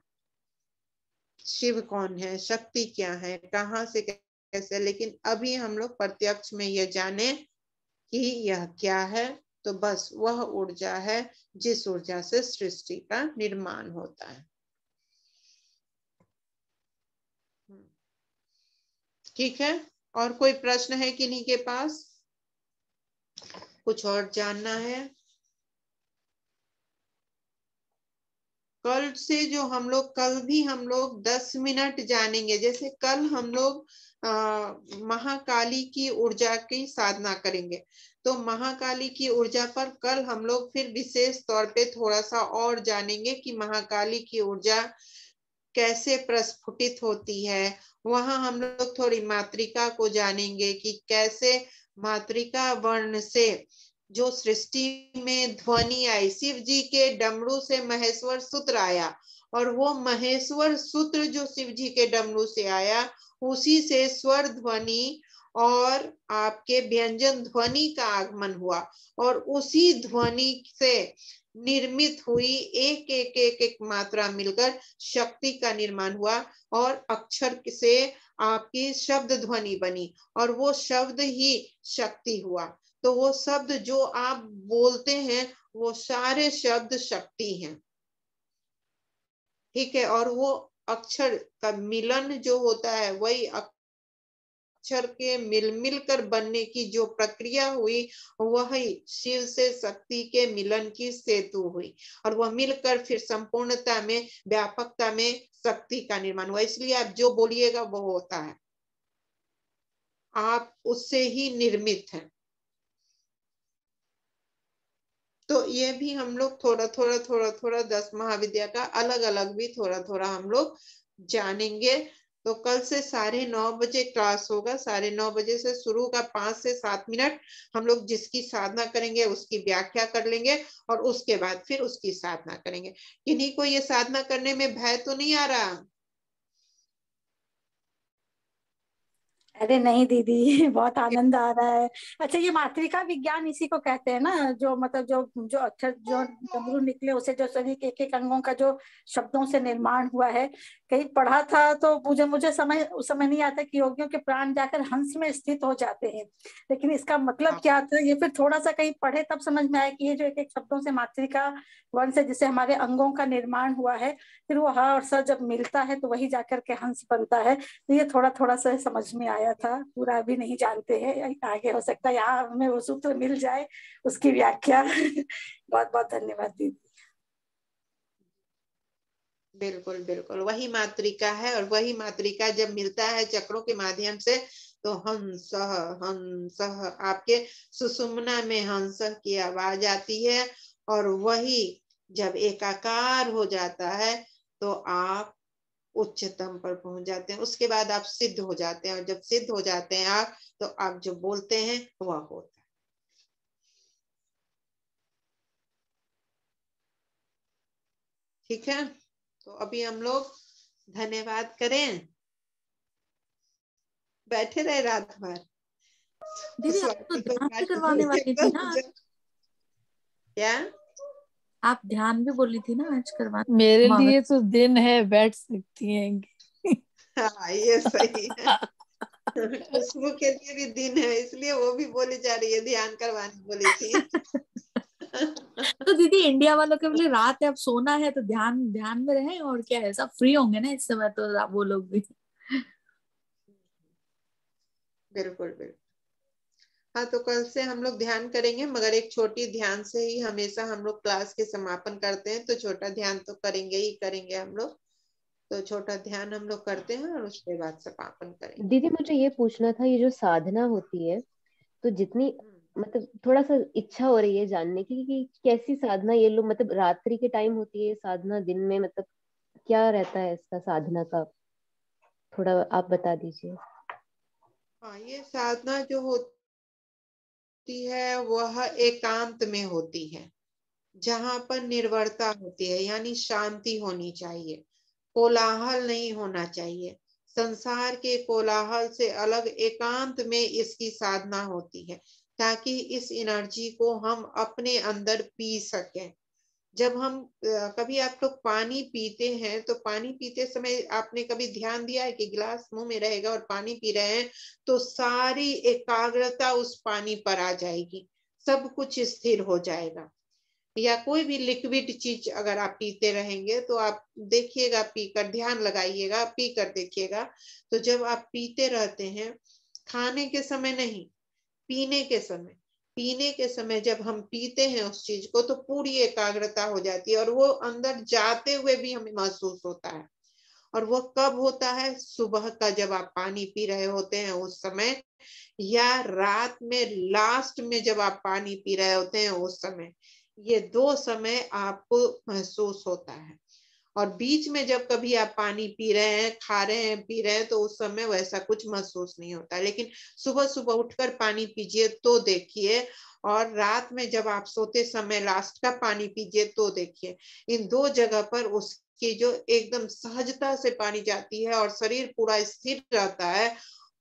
A: शिव कौन है, शक्ति क्या है, कहाँ से कैसे। लेकिन अभी हम लोग प्रत्यक्ष में ये जाने कि यह क्या है, तो बस वह ऊर्जा है जिस ऊर्जा से सृष्टि का निर्माण होता है। ठीक है, और कोई प्रश्न है किन्हीं के पास? कुछ और जानना है? कल से जो हम लोग, कल भी हम लोग 10 मिनट जानेंगे। जैसे कल हम लोग महाकाली की ऊर्जा की साधना करेंगे, तो महाकाली की ऊर्जा पर कल हम लोग फिर विशेष तौर पे थोड़ा सा और जानेंगे कि महाकाली की ऊर्जा कैसे प्रस्फुटित होती है। वहां हम लोग थोड़ी मातृका को जानेंगे कि कैसे मातृका वर्ण से जो सृष्टि में ध्वनि आई, शिव जी के डमरू से महेश्वर सूत्र आया, और वो महेश्वर सूत्र जो शिव जी के डमरू से आया, उसी से स्वर ध्वनि और आपके व्यंजन ध्वनि का आगमन हुआ, और उसी ध्वनि से निर्मित हुई एक एक एक एक मात्रा मिलकर शक्ति का निर्माण हुआ, और अक्षर से आपकी शब्द ध्वनि बनी, और वो शब्द ही शक्ति हुआ। तो वो शब्द जो आप बोलते हैं वो सारे शब्द शक्ति हैं। ठीक है, और वो अक्षर का मिलन जो होता है, वही अक्षर के मिलकर बनने की जो प्रक्रिया हुई, वही शिव से शक्ति के मिलन की सेतु हुई, और वह मिलकर फिर संपूर्णता में, व्यापकता में शक्ति का निर्माण हुआ। इसलिए आप जो बोलिएगा वो होता है, आप उससे ही निर्मित हैं। तो ये भी हम लोग थोड़ा 10 महाविद्या का अलग अलग भी थोड़ा हम लोग जानेंगे। तो कल से 9:30 बजे क्लास होगा, 9:30 बजे से शुरू होगा। 5 से 7 मिनट हम लोग जिसकी साधना करेंगे उसकी व्याख्या कर लेंगे, और उसके बाद फिर उसकी साधना करेंगे। किन्हीं को ये साधना करने में भय तो नहीं आ रहा?
F: अरे नहीं दीदी, बहुत आनंद आ रहा है। अच्छा, ये मातृका विज्ञान इसी को कहते हैं ना, जो मतलब जो जो अक्षर जो डमरू निकले उसे जो शरीर के एक एक अंगों का जो शब्दों से निर्माण हुआ है। कहीं पढ़ा था तो मुझे उस समय नहीं आता कि योगियों के प्राण जाकर हंस में स्थित हो जाते हैं, लेकिन इसका मतलब क्या था ये फिर थोड़ा सा कहीं पढ़े तब समझ में आया कि ये जो एक एक शब्दों से मातृका वर्ण से जिसे हमारे अंगों का निर्माण हुआ है, फिर वो ह और स जब मिलता है तो वही जाकर के हंस बनता है। तो ये थोड़ा सा समझ में आया था, पूरा भी नहीं जानते हैं। आगे हो सकता है यहाँ हमें वो सूत्र मिल जाए, उसकी व्याख्या। बहुत बहुत धन्यवाद दीदी।
A: बिल्कुल बिल्कुल वही मातृका है। और वही मातृका जब मिलता है चक्रों के माध्यम से तो हंस आपके सुषुम्ना में हंस की आवाज आती है। और वही जब एकाकार हो जाता है तो आप उच्चतम पर पहुंच जाते हैं। उसके बाद आप सिद्ध हो जाते हैं, और जब सिद्ध हो जाते हैं आप तो आप जो बोलते हैं वह होता है। ठीक है, तो अभी हम लोग धन्यवाद करें, बैठे रहे रात भर।
G: दीदी आप तो
A: स्वाति को
G: ध्यान भी
A: काट
G: करवाने वाली थी ना आज?
A: क्या
G: आप ध्यान भी बोली थी ना आज करवाने।
H: मेरे
G: मगर
H: लिए तो दिन है, बैठ सकती हैं।
A: हाँ ये सही है। खुशबू के लिए भी दिन है, इसलिए वो भी बोली जा रही है, ध्यान करवाने बोली थी।
G: तो दीदी इंडिया वालों के लिए रात है, अब सोना है तो ध्यान ध्यान में रहे, और क्या है, सब फ्री होंगे ना इस समय तो वो लोग भी।
A: बिल्कुल बिल्कुल। हाँ तो कल से हम लोग ध्यान करेंगे, मगर एक छोटी ध्यान से ही हमेशा हम लोग क्लास के समापन करते हैं, तो छोटा ध्यान तो करेंगे ही करेंगे हम लोग। तो छोटा ध्यान हम लोग करते हैं और उसके बाद समापन करेंगे।
I: दीदी मुझे ये पूछना था, ये जो साधना होती है तो जितनी मतलब थोड़ा सा इच्छा हो रही है जानने की कि कैसी साधना ये लोग, मतलब रात्रि के टाइम होती है साधना, दिन में, मतलब क्या रहता है इसका साधना का, थोड़ा आप बता दीजिए।
A: हाँ ये साधना जो होती है वह एकांत में होती है, जहां पर निर्भरता होती है, यानी शांति होनी चाहिए, कोलाहल नहीं होना चाहिए। संसार के कोलाहल से अलग एकांत में इसकी साधना होती है, ताकि इस एनर्जी को हम अपने अंदर पी सकें। जब हम कभी आप लोग पानी पीते हैं तो पानी पीते समय आपने कभी ध्यान दिया है कि गिलास मुंह में रहेगा और पानी पी रहे हैं तो सारी एकाग्रता उस पानी पर आ जाएगी, सब कुछ स्थिर हो जाएगा। या कोई भी लिक्विड चीज अगर आप पीते रहेंगे तो आप देखिएगा, पीकर ध्यान लगाइएगा, पीकर देखिएगा, तो जब आप पीते रहते हैं, खाने के समय नहीं, पीने के समय, पीने के समय जब हम पीते हैं उस चीज को तो पूरी एकाग्रता हो जाती है, और वो अंदर जाते हुए भी हमें महसूस होता है। और वो कब होता है? सुबह का जब आप पानी पी रहे होते हैं उस समय, या रात में लास्ट में जब आप पानी पी रहे होते हैं उस समय। ये दो समय आपको महसूस होता है। और बीच में जब कभी आप पानी पी रहे हैं, खा रहे हैं, पी रहे हैं, तो उस समय वैसा कुछ महसूस नहीं होता। लेकिन सुबह सुबह उठकर पानी पीजिए तो देखिए, और रात में जब आप सोते समय लास्ट का पानी पीजिए तो देखिए, इन दो जगह पर उसकी जो एकदम सहजता से पानी जाती है और शरीर पूरा स्थिर रहता है,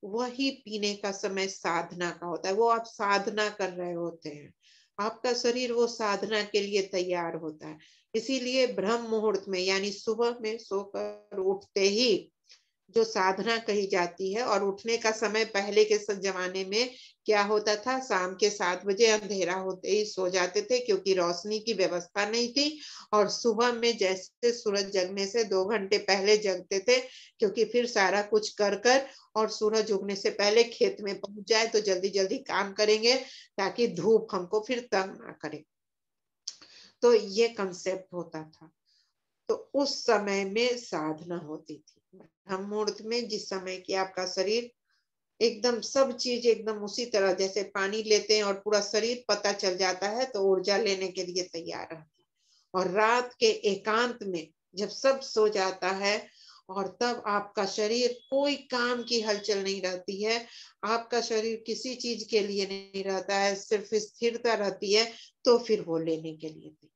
A: वही पीने का समय साधना का होता है। वो आप साधना कर रहे होते हैं, आपका शरीर वो साधना के लिए तैयार होता है। इसीलिए ब्रह्म मुहूर्त में, यानी सुबह में सोकर उठते ही जो साधना कही जाती है, और उठने का समय पहले के जमाने में क्या होता था, शाम के 7 बजे अंधेरा होते ही सो जाते थे, क्योंकि रोशनी की व्यवस्था नहीं थी। और सुबह में जैसे सूरज जगने से 2 घंटे पहले जगते थे, क्योंकि फिर सारा कुछ कर कर और सूरज उगने से पहले खेत में पहुंच जाए तो जल्दी जल्दी काम करेंगे, ताकि धूप हमको फिर तंग ना करे। तो ये कंसेप्ट होता था। तो उस समय में साधना होती थी ब्रह्म मुहूर्त में, जिस समय कि आपका शरीर एकदम सब चीज एकदम उसी तरह, जैसे पानी लेते हैं और पूरा शरीर पता चल जाता है तो ऊर्जा लेने के लिए तैयार रहता है। और रात के एकांत में जब सब सो जाता है, और तब आपका शरीर कोई काम की हलचल नहीं रहती है, आपका शरीर किसी चीज के लिए नहीं रहता है, सिर्फ स्थिरता रहती है, तो फिर वो लेने के लिए तैयार।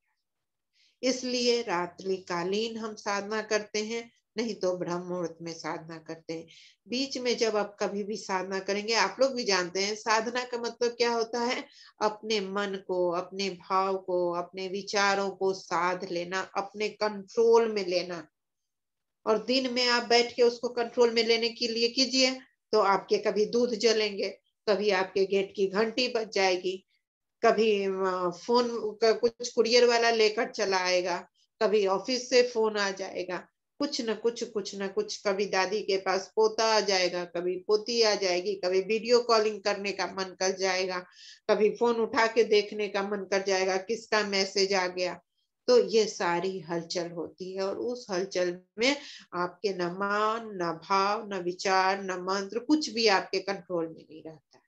A: इसलिए रात्रिकालीन हम साधना करते हैं, नहीं तो ब्रह्म मुहूर्त में साधना करते हैं। बीच में जब आप कभी भी साधना करेंगे, आप लोग भी जानते हैं साधना का मतलब क्या होता है, अपने मन को, अपने भाव को, अपने विचारों को साध लेना, अपने कंट्रोल में लेना। और दिन में आप बैठ के उसको कंट्रोल में लेने के लिए कीजिए तो आपके कभी दूध जलेंगे, कभी आपके गेट की घंटी बज जाएगी, कभी फोन का कुछ कुरियर वाला लेकर चला आएगा, कभी ऑफिस से फोन आ जाएगा, कुछ न कुछ, कभी दादी के पास पोता आ जाएगा, कभी पोती आ जाएगी, कभी वीडियो कॉलिंग करने का मन कर जाएगा, कभी फोन उठा के देखने का मन कर जाएगा किसका मैसेज आ गया। तो ये सारी हलचल होती है, और उस हलचल में आपके न मान, न भाव, न विचार, न मंत्र, कुछ भी आपके कंट्रोल में नहीं रहता है।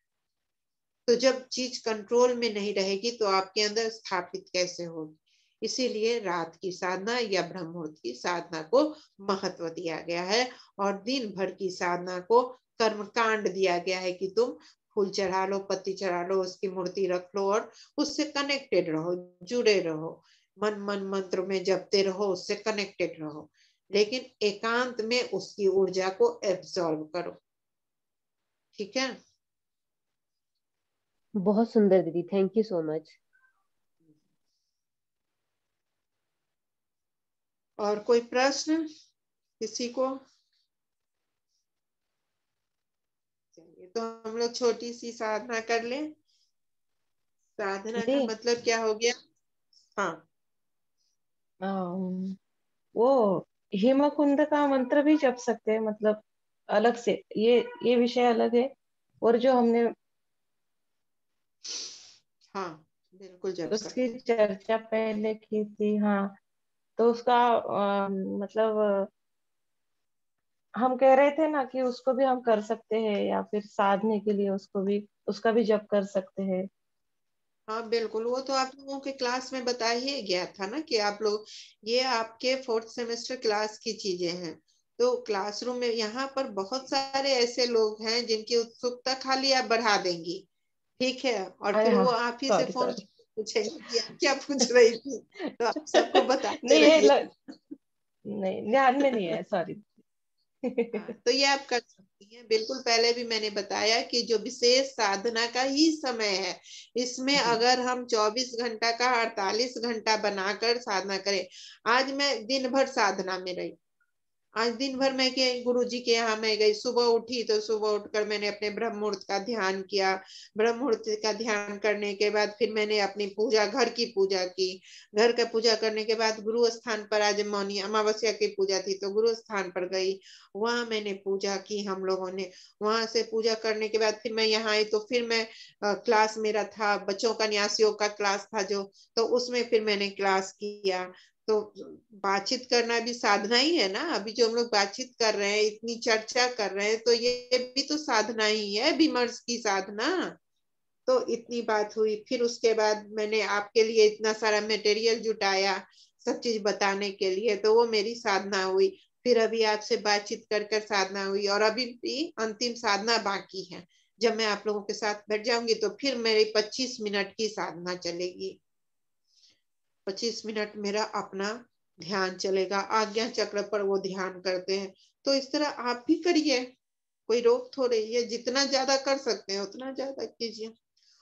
A: तो जब चीज कंट्रोल में नहीं रहेगी तो आपके अंदर स्थापित कैसे होगी? इसीलिए रात की साधना या ब्रह्म मुहूर्त की साधना को महत्व दिया गया है, और दिन भर की साधना को कर्मकांड दिया गया है कि तुम फूल चढ़ा लो, पत्ती चढ़ा लो, उसकी मूर्ति रख लो और उससे कनेक्टेड रहो, जुड़े रहो, मन मन मंत्र में जपते रहो, उससे कनेक्टेड रहो, लेकिन एकांत में उसकी ऊर्जा को एब्जॉर्ब करो। ठीक है?
I: बहुत सुंदर दीदी, थैंक यू सो मच।
A: और कोई प्रश्न किसी को? चलिए, तो हम लोग छोटी सी साधना कर ले। साधना का
H: दीदी
A: मतलब क्या हो गया? हाँ,
H: वो हेमकुंड का मंत्र भी जप सकते हैं, मतलब अलग से, ये विषय अलग है। और जो हमने
A: हाँ, बिल्कुल जप
H: उसकी
A: सकते हैं।
H: चर्चा पहले की थी, हाँ, तो उसका मतलब हम कह रहे थे ना कि उसको भी हम कर सकते हैं, या फिर साधने के लिए उसको भी, उसका भी जप कर सकते हैं।
A: हाँ बिल्कुल, वो तो आप लोगों के क्लास में बताया ही गया था ना कि आप लोग, ये आपके 4th सेमेस्टर क्लास की चीजें हैं। तो क्लासरूम में यहाँ पर बहुत सारे ऐसे लोग हैं जिनकी उत्सुकता खाली आप बढ़ा देंगी। ठीक है, और
H: अरे
A: फिर
H: हाँ,
A: वो आप ही से
H: सॉरी
A: फोन
H: सॉरी।
A: पूछेंगे कि आप क्या पूछ रही थी, तो आप सबको बताते
H: नहीं ये
A: रहिए।
H: नहीं, ध्यान में नहीं है, सॉरी।
A: हाँ, तो ये आप कर सकती हैं। बिल्कुल, पहले भी मैंने बताया कि जो विशेष साधना का ही समय है, इसमें
H: जी।
A: अगर हम 24 घंटा का 48 घंटा बनाकर साधना करें। आज मैं दिन भर साधना में रही, आज दिन भर मैं के गुरु जी के यहाँ मैं गई, सुबह उठी तो सुबह उठकर मैंने अपने ब्रह्म मुहूर्त का ध्यान किया। ब्रह्म मुहूर्त का ध्यान करने के बाद फिर मैंने अपनी पूजा, घर की पूजा की। घर का पूजा करने के बाद गुरु स्थान पर, आज मौनी अमावस्या की पूजा थी तो गुरु स्थान पर गई, वहां मैंने पूजा की हम लोगों ने। वहां से पूजा करने के बाद फिर मैं यहाँ आई, तो फिर मैं क्लास मेरा था, बच्चों का न्यास योग का क्लास था जो, तो उसमें फिर मैंने क्लास किया। तो बातचीत करना भी साधना ही है ना। अभी जो हम लोग बातचीत कर रहे हैं, इतनी चर्चा कर रहे हैं, तो ये भी तो साधना ही है, विमर्श की साधना। तो इतनी बात हुई, फिर उसके बाद मैंने आपके लिए इतना सारा मटेरियल जुटाया सब चीज बताने के लिए, तो वो मेरी साधना हुई। फिर अभी आपसे बातचीत कर कर साधना हुई, और अभी भी अंतिम साधना बाकी है। जब मैं आप लोगों के साथ बैठ जाऊंगी तो फिर मेरी 25 मिनट की साधना चलेगी। 25 मिनट मेरा अपना ध्यान चलेगा, आज्ञा चक्र पर वो ध्यान करते हैं। तो इस तरह आप भी करिए, कोई रोक थोड़ी है, जितना ज्यादा कर सकते हैं उतना ज्यादा कीजिए।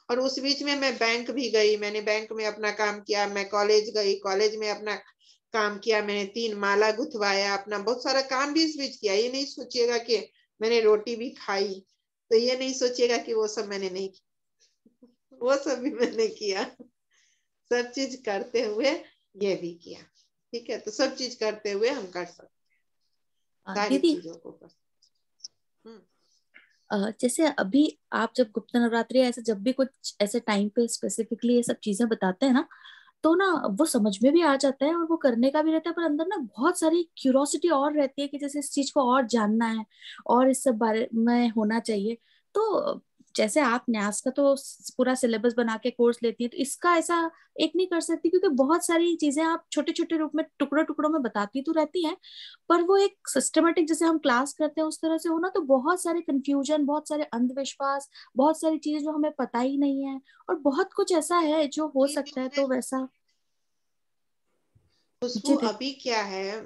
A: और उस बीच में मैं बैंक भी गई, मैंने बैंक में अपना काम किया, मैं कॉलेज गई, कॉलेज में अपना काम किया, मैंने 3 माला गुथवाया, अपना बहुत सारा काम भी इस बीच किया। ये नहीं सोचिएगा कि मैंने रोटी भी खाई, तो ये नहीं सोचिएगा कि वो सब मैंने नहीं किया, वो सब भी मैंने किया। सब चीज करते हुए ये भी किया। ठीक है, तो सब चीज करते हुए हम कर सकते हैं, सारी
G: दीदी
A: चीजों को कर सकते हैं।
G: जैसे अभी आप जब गुप्त नवरात्रि ऐसे जब भी कुछ ऐसे टाइम पे स्पेसिफिकली ये सब चीजें बताते हैं ना, तो ना वो समझ में भी आ जाता है और वो करने का भी रहता है, पर अंदर ना बहुत सारी क्यूरोसिटी और रहती है कि जैसे इस चीज को और जानना है और इस सब बारे में होना चाहिए। तो जैसे आप न्यास का तो पूरा सिलेबस बना के कोर्स लेती है, तो इसका ऐसा एक नहीं कर सकती, क्योंकि बहुत सारी चीजें आप छोटे छोटे रूप में टुकड़ों टुकड़ों में बताती तो रहती हैं, पर वो एक सिस्टमेटिक जैसे हम क्लास करते हैं उस तरह से हो ना, तो बहुत सारे कंफ्यूजन, बहुत सारे अंधविश्वास, बहुत सारी चीजें जो हमें पता ही नहीं है, और बहुत कुछ ऐसा है जो हो
A: ये जो
G: सकता है,
A: है
G: तो वैसा।
A: खुशबू,
G: जी दीदी।
A: अभी क्या है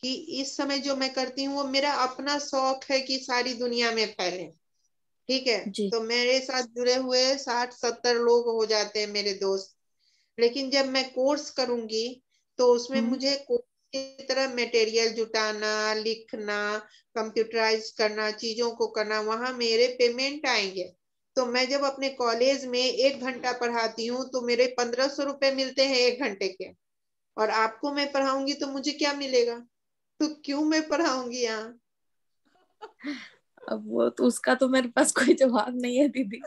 A: कि इस समय जो मैं करती हूँ वो मेरा अपना शौक है कि सारी दुनिया में फैले। ठीक है,
G: जी।
A: तो मेरे साथ जुड़े हुए 60-70 लोग हो जाते हैं मेरे दोस्त। लेकिन जब मैं कोर्स करूंगी तो उसमें
G: हम्म।
A: मुझे कोर्स की तरह मटेरियल जुटाना, लिखना, कंप्यूटराइज करना, चीजों को करना, वहां मेरे पेमेंट आएंगे। तो मैं जब अपने कॉलेज में 1 घंटा पढ़ाती हूँ तो मेरे 1500 रुपए मिलते हैं 1 घंटे के, और आपको मैं पढ़ाऊंगी तो मुझे क्या मिलेगा? तो क्यों मैं पढ़ाऊंगी यहाँ?
G: अब वो तो उसका तो मेरे पास कोई जवाब नहीं है दीदी।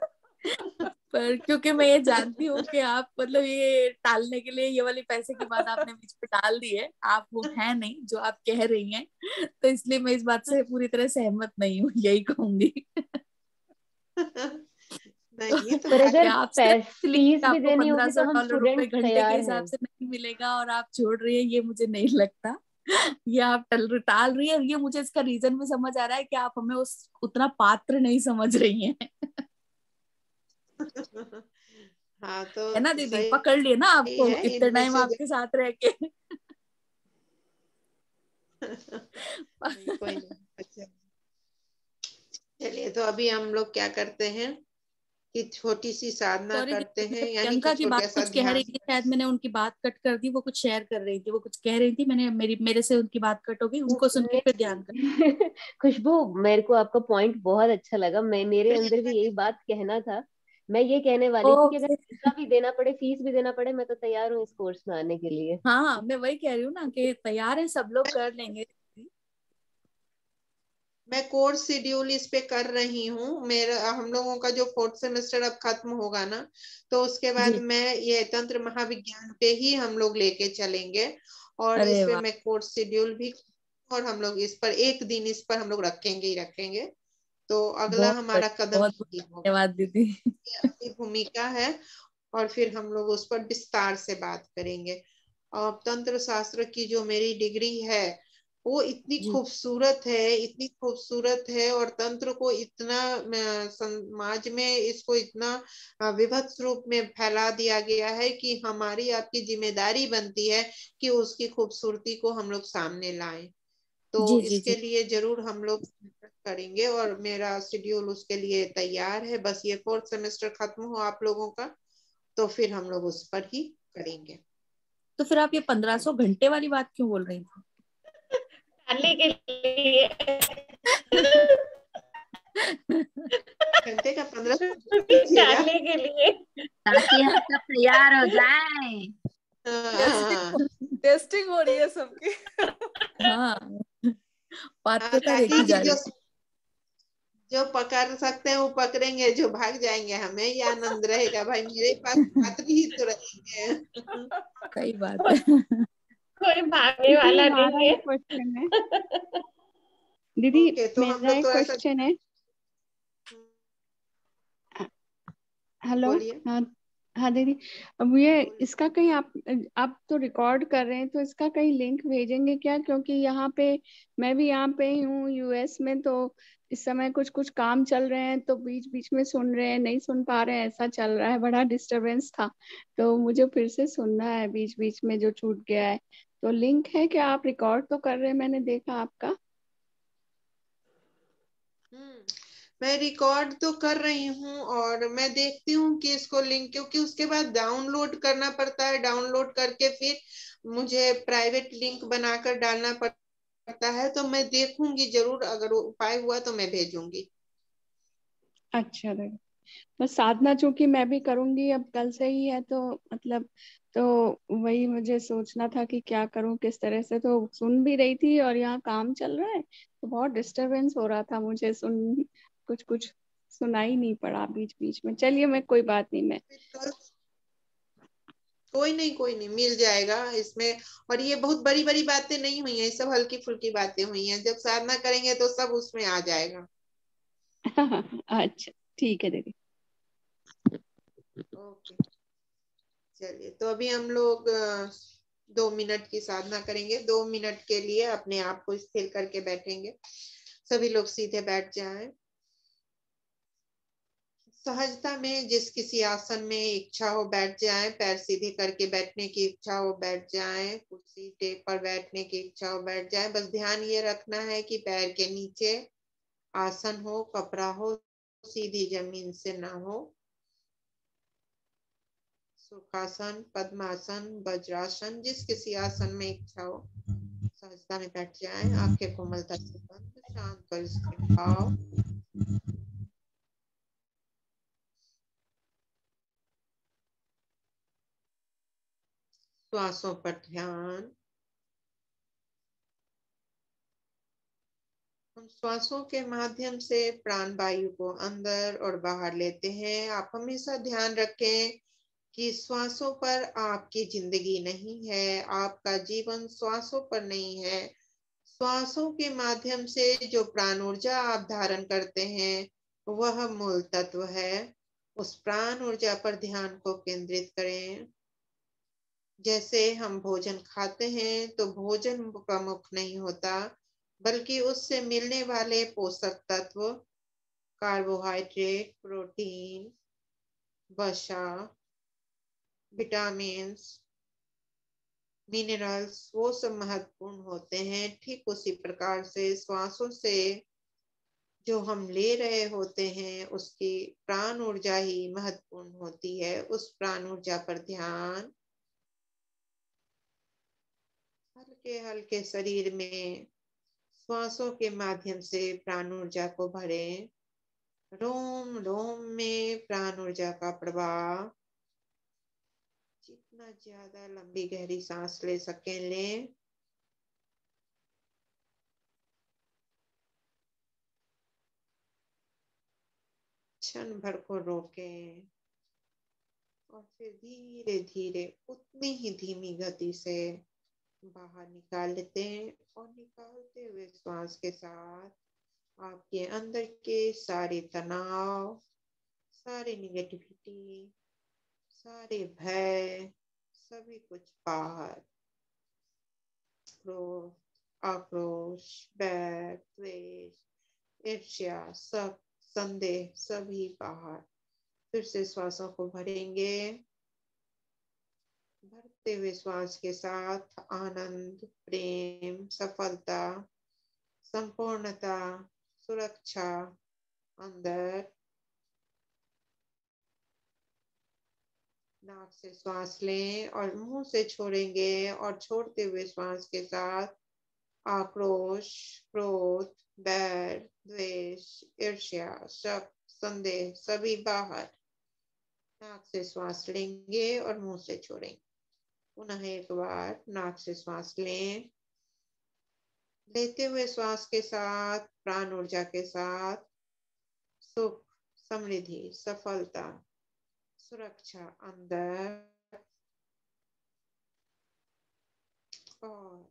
G: पर क्योंकि मैं ये जानती हूँ कि आप मतलब ये टालने के लिए ये वाली पैसे की बात आपने बीच में टाल दी है, आप वो है नहीं जो आप कह रही हैं, तो इसलिए मैं इस बात से पूरी तरह सहमत नहीं हूँ, यही कहूंगी।
A: नहीं तो
I: पर अगर
G: आप सिर्फ इसलिए कि
I: फीस भी
G: आपको
I: देनी
G: पंद्रह
I: होगी
G: सौ
I: तो हम
G: डॉलर रुपए
I: स्टूडेंट
G: घंटे के
I: तैयार हैं।
G: हिसाब से नहीं मिलेगा और आप छोड़ रही है, ये मुझे नहीं लगता। ये आप टाल रही है, और ये मुझे इसका रीजन भी समझ आ रहा है कि आप हमें उस उतना पात्र नहीं समझ रही हैं।
A: हाँ तो
G: है ना दीदी,
A: सही
G: पकड़ लिए ना आपको
A: है
G: इतने
A: इनमें
G: टाइम
A: से
G: आपके साथ रह के।
A: नहीं कोई नहीं। अच्छा चलिए, तो अभी हम लोग क्या करते हैं कि छोटी सी साधना
G: सॉरी
A: करते
G: दीदी,
A: हैं,
G: मुझे
A: यानी कि
G: प्रियंका की
A: छोटा
G: बात
A: सा
G: कुछ कह
A: ध्यान।
G: रही थी, शायद मैंने उनकी बात कट कर दी, वो कुछ शेयर कर रही थी, वो कुछ कह रही थी, मैंने मेरे से उनकी बात कट हो गई, उनको सुन के फिर ध्यान कर।
I: खुशबू, मेरे को आपका पॉइंट बहुत अच्छा लगा। मेरे अंदर भी यही बात कहना था। मैं ये कहने वाली थी कि अगर
G: ओके।
I: पैसा भी देना पड़े, फीस भी देना पड़े, मैं तो तैयार हूँ इस कोर्स में आने के लिए।
G: हाँ, मैं वही कह रही हूँ ना कि तैयार है, सब लोग कर लेंगे।
A: मैं कोर्स शेड्यूल इस पे कर रही हूँ। मेरा हम लोगों का जो 4th सेमेस्टर अब खत्म होगा ना, तो उसके बाद
G: जी।
A: मैं ये तंत्र महाविज्ञान पे ही हम लोग लेके चलेंगे, और इस
G: अरे
A: पे
G: वाह,
A: मैं कोर्स शेड्यूल भी, और हम लोग इस पर एक दिन इस पर हम लोग रखेंगे ही रखेंगे। तो अगला
G: बहुत
A: हमारा
G: बढ़िया,
A: कदम
G: बहुत
A: यही
G: बहुत
A: होगा।
G: धन्यवाद दीदी।
A: ये अपनी भूमिका है, और फिर हम लोग उस पर विस्तार से बात करेंगे। और तंत्र शास्त्र की जो मेरी डिग्री है वो इतनी
G: जी
A: खूबसूरत है, इतनी खूबसूरत है, और तंत्र को इतना समाज में इसको इतना विभत्स रूप में फैला दिया गया है कि हमारी आपकी जिम्मेदारी बनती है कि उसकी खूबसूरती को हम लोग सामने लाएं। तो
G: जी जी
A: इसके
G: जी।
A: लिए जरूर हम लोग करेंगे, और मेरा शेड्यूल उसके लिए तैयार है। बस ये 4th सेमेस्टर खत्म हो आप लोगों का, तो फिर हम लोग उस पर ही करेंगे।
G: तो फिर आप ये 1500 घंटे वाली बात क्यों बोल रही थी?
H: खाने के लिए।
A: घंटे का 1500 कीजिएगा।
H: डालने के लिए।
J: ताकि हम सब तैयार हो जाएं।
A: हाँ
B: टेस्टिंग हो रही है सबकी।
G: हाँ,
A: हाँ,
G: पात्रता
A: ताकि
G: देखी
A: कि
G: जा रही
A: जो
G: थी।
A: जो पकड़ सकते हैं वो पकड़ेंगे, जो भाग जाएंगे हमें ये आनंद रहेगा, भाई मेरे पास पात्र ही तो रहेंगे।
G: सही बात है।
H: कोई भागने
K: दीदी
H: वाला
K: हमारा
H: नहीं है।
K: एक क्वेश्चन है। दीदी
A: ओके, तो हम
K: मेरा
A: लोग
K: एक
A: थोड़ा सा
K: क्वेश्चन है। हेलो।
A: बोलिए
K: हाँ। हाँ दीदी, अब ये
A: बोलिए।
K: इसका कहीं आप तो रिकॉर्ड कर रहे हैं, तो इसका कहीं लिंक भेजेंगे क्या? क्योंकि यहाँ पे मैं भी यहाँ पे ही हूँ यूएस में, तो इस समय कुछ कुछ काम चल रहे हैं, तो बीच बीच में सुन रहे हैं, नहीं सुन पा रहे हैं, ऐसा चल रहा है, बड़ा डिस्टरबेंस था। तो मुझे फिर से सुनना है बीच बीच में जो छूट गया है। तो लिंक है क्या? आप रिकॉर्ड तो कर रहे हैं, मैंने देखा आपका।
A: मैं रिकॉर्ड तो कर रही हूँ, और मैं देखती हूँ कि इसको लिंक, क्योंकि उसके बाद डाउनलोड करना पड़ता है, डाउनलोड करके फिर मुझे प्राइवेट लिंक बनाकर डालना पड़ता है। तो मैं देखूंगी जरूर, अगर उपाय हुआ तो मैं भेजूंगी।
K: अच्छा दीदी, बस साधना चूंकि मैं भी करूंगी, अब कल से ही है, तो मतलब तो वही मुझे सोचना था कि क्या करूं, किस तरह से। तो सुन भी रही थी, और यहाँ काम चल रहा है तो बहुत डिस्टरबेंस हो रहा था मुझे, कुछ कुछ सुनाई नहीं पड़ा बीच बीच में। चलिए, मैं कोई बात नहीं, मैं
A: कल कोई नहीं मिल जाएगा इसमें। और ये बहुत बड़ी बड़ी बातें नहीं हुई हैं, ये सब हल्की फुल्की बातें हुई हैं। जब साधना करेंगे तो सब उसमें आ जाएगा।
K: अच्छा, ठीक है दीदी।
A: ओके, चलिए, तो अभी हम लोग 2 मिनट की साधना करेंगे। 2 मिनट के लिए अपने आप को स्थिर करके बैठेंगे। सभी लोग सीधे बैठ जाएं। सहजता में जिस किसी आसन में इच्छा हो बैठ जाएं। पैर सीधे करके बैठने की इच्छा हो बैठ जाएं। कुर्सी टेप पर बैठने की इच्छा हो बैठ जाएं। बस ध्यान ये रखना है कि पैर के नीचे आसन हो, कपड़ा हो, सीधी जमीन से ना हो। सुखासन, पद्मासन, वज्रासन, जिस किसी आसन में इच्छा हो सहजता में बैठ जाएं। आंखें कोमलता से बंद, शांत और स्थिर भाव। श्वासों पर ध्यान। हम श्वासों के माध्यम से प्राण वायु को अंदर और बाहर लेते हैं। आप हमेशा ध्यान रखें कि श्वासों पर आपकी जिंदगी नहीं है, आपका जीवन श्वासों पर नहीं है। श्वासों के माध्यम से जो प्राण ऊर्जा आप धारण करते हैं वह मूल तत्व है। उस प्राण ऊर्जा पर ध्यान को केंद्रित करें। जैसे हम भोजन खाते हैं तो भोजन प्रमुख नहीं होता, बल्कि उससे मिलने वाले पोषक तत्व, कार्बोहाइड्रेट, प्रोटीन, वसा, विटामिन्स, मिनरल्स, वो सब महत्वपूर्ण होते हैं। ठीक उसी प्रकार से श्वासों से जो हम ले रहे होते हैं उसकी प्राण ऊर्जा ही महत्वपूर्ण होती है। उस प्राण ऊर्जा पर ध्यान, हल्के हल्के शरीर में श्वासों के माध्यम से प्राण ऊर्जा को भरें। रोम रोम में प्राण ऊर्जा का प्रवाह, जितना ज्यादा लंबी गहरी सांस ले सकें लें। क्षण भर को रोकें और फिर धीरे धीरे उतनी ही धीमी गति से बाहर निकाल लेते हैं। और निकालते हुए श्वास के साथ आपके अंदर के सारे तनाव, सारी निगेटिविटी, सारे भय, सभी कुछ बाहर। क्रोध, आक्रोश, बैर, द्वेष, ईर्ष्या, शक, संदेह, सभी बाहर। फिर से श्वासों को भरेंगे। भरते हुए श्वास के साथ आनंद, प्रेम, सफलता, संपूर्णता, सुरक्षा अंदर। नाक से श्वास लें और मुंह से छोड़ेंगे। और छोड़ते हुए श्वास के साथ आक्रोश, क्रोध, बैर, द्वेष, ईर्ष्या, शक, संदेह, सभी बाहर। नाक से श्वास लेंगे और मुंह से छोड़ेंगे। पुनः एक बार नाक से श्वास लें। लेते हुए श्वास के साथ प्राण ऊर्जा के साथ सुख, समृद्धि, सफलता, सुरक्षा अंदर। और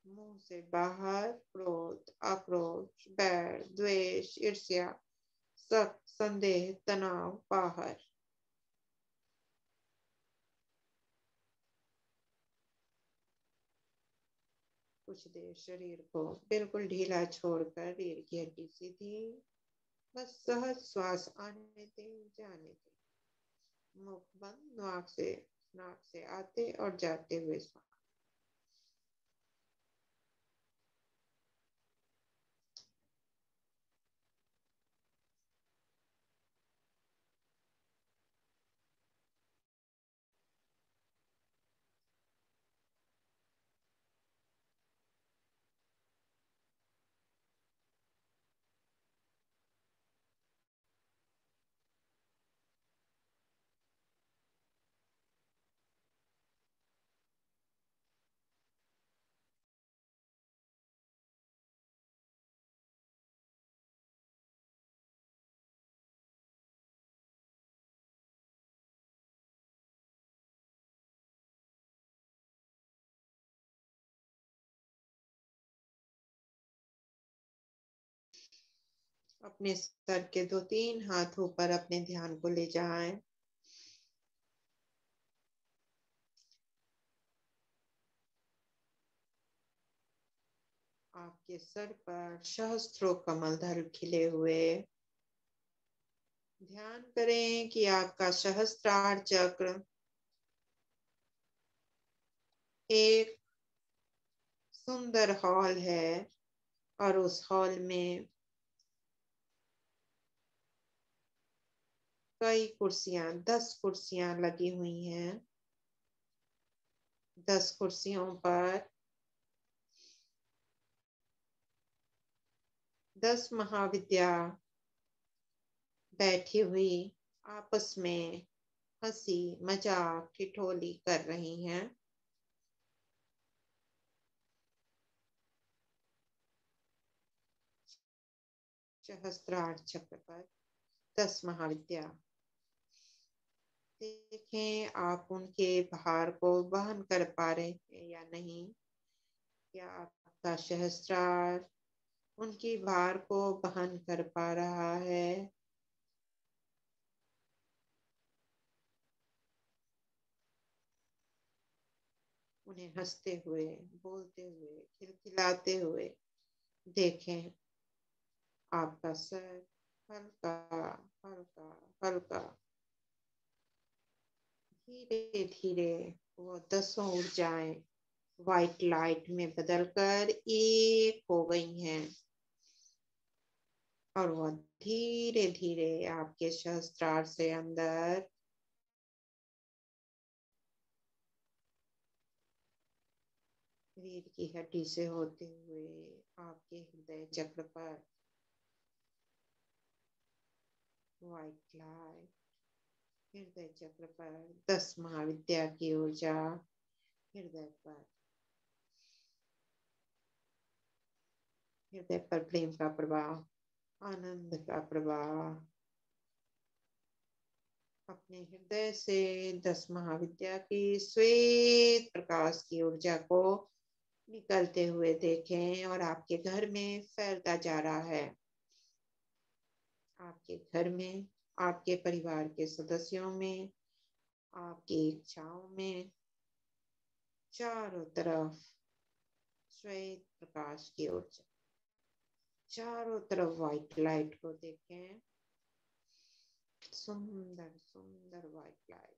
A: मुंह से बाहर क्रोध, आक्रोश, बैर, द्वेष, ईर्ष्या, शक, संदेह, तनाव बाहर। कुछ देर शरीर को बिल्कुल ढीला छोड़कर रीढ़ की हड्डी सीधी, बस सहज श्वास आने दे, जाने दे। मुख बंद, नाक से आते और जाते हुए श्वास। अपने सर के 2-3 हाथ ऊपर अपने ध्यान को ले जाएं। आपके सर पर सहस्त्रों कमल दल खिले हुए। ध्यान करें कि आपका सहस्त्रार चक्र एक सुंदर हॉल है और उस हॉल में कई कुर्सियां, 10 कुर्सियां लगी हुई हैं। 10 कुर्सियों पर 10 महाविद्या बैठी हुई आपस में हंसी मजाक ठिठोली कर रही हैं। सहस्त्रार चक्र पर 10 महाविद्या। देखें आप उनके भार को वहन कर पा रहे हैं या नहीं। क्या आपका सहस्त्रार उनकी भार को वहन कर पा रहा है? उन्हें हंसते हुए, बोलते हुए, खिलखिलाते हुए देखें। आपका सर हल्का हल्का हल्का, धीरे धीरे वो 10 ऊर्जाएं व्हाइट लाइट में बदलकर एक हो गई हैं और वह धीरे धीरे आपके सहस्त्रार से अंदर रीढ़ की हड्डी से होते हुए आपके हृदय चक्र पर व्हाइट लाइट, हृदय चक्र पर 10 महाविद्या की ऊर्जा हृदय पर, हृदय पर प्रेम का प्रवाह, आनंद का प्रवाह। अपने हृदय से 10 महाविद्या की श्वेत प्रकाश की ऊर्जा को निकलते हुए देखें और आपके घर में फैलता जा रहा है। आपके घर में, आपके परिवार के सदस्यों में, आपकी इच्छाओं में, चारों तरफ श्वेत प्रकाश की ऊर्जा, चारों तरफ व्हाइट लाइट को देखें। सुंदर सुंदर व्हाइट लाइट,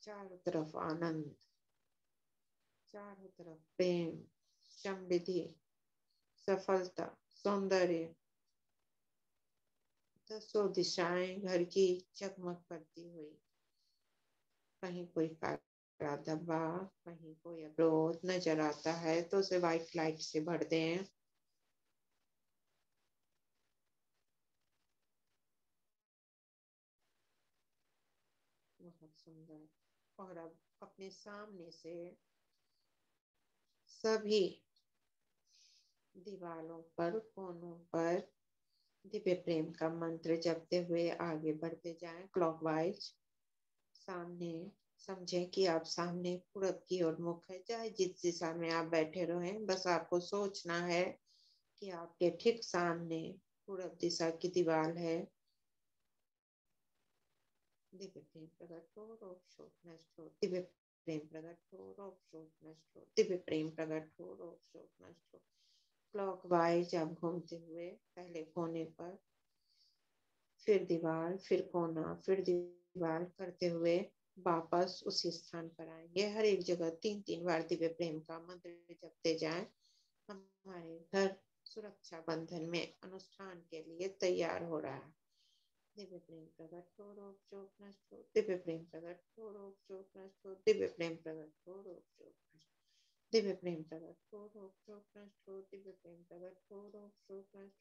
A: चारों तरफ आनंद, चारों तरफ प्रेम, समृद्धि, सफलता, सौंदर्य। 10 दिशाएं घर की चकमक करती हुई। कहीं कोई काला धब्बा, कहीं कोई अवरोध नजर आता है तो उसे व्हाइट लाइट से भर दें। बहुत सुंदर। और अब अपने सामने से सभी दीवारों पर, कोनों पर दिव्य प्रेम का मंत्र जपते हुए आगे बढ़ते जाएं क्लॉकवाइज। सामने समझें कि आप सामने पूरब की ओर मुख है, चाहे जिस दिशा में आप बैठे रहें, बस आपको सोचना है कि आपके ठीक सामने पूरब दिशा की दीवार है। दिव्य प्रेम प्रकट हो, रोग शोक नष्ट हो। दिव्य प्रेम प्रकट हो, रोग शोक नष्ट हो। दिव्य प्रेम प्रकट हो, रोग शोक नष्ट हो। क्लॉकवाइज आप घूमते हुए पहले कोने पर, फिर दीवार, फिर कोना, फिर दीवार करते हुए वापस उसी स्थान पर आएंगे। हर एक जगह 3-3 बार दिव्य प्रेम का मंत्र जपते जाएं। हमारे घर सुरक्षा बंधन में अनुष्ठान के लिए तैयार हो रहा है। दिव्य प्रेम प्रकट हो, रोग शोक नष्ट हो। दिव्य प्रेम प्रकट हो, रोग शोक नष्ट हो। दिव्य प्रेम प्रकट हो, रोग शोक नष्ट हो। दिव्य प्रेम प्रकट हो, रोग शोक नष्ट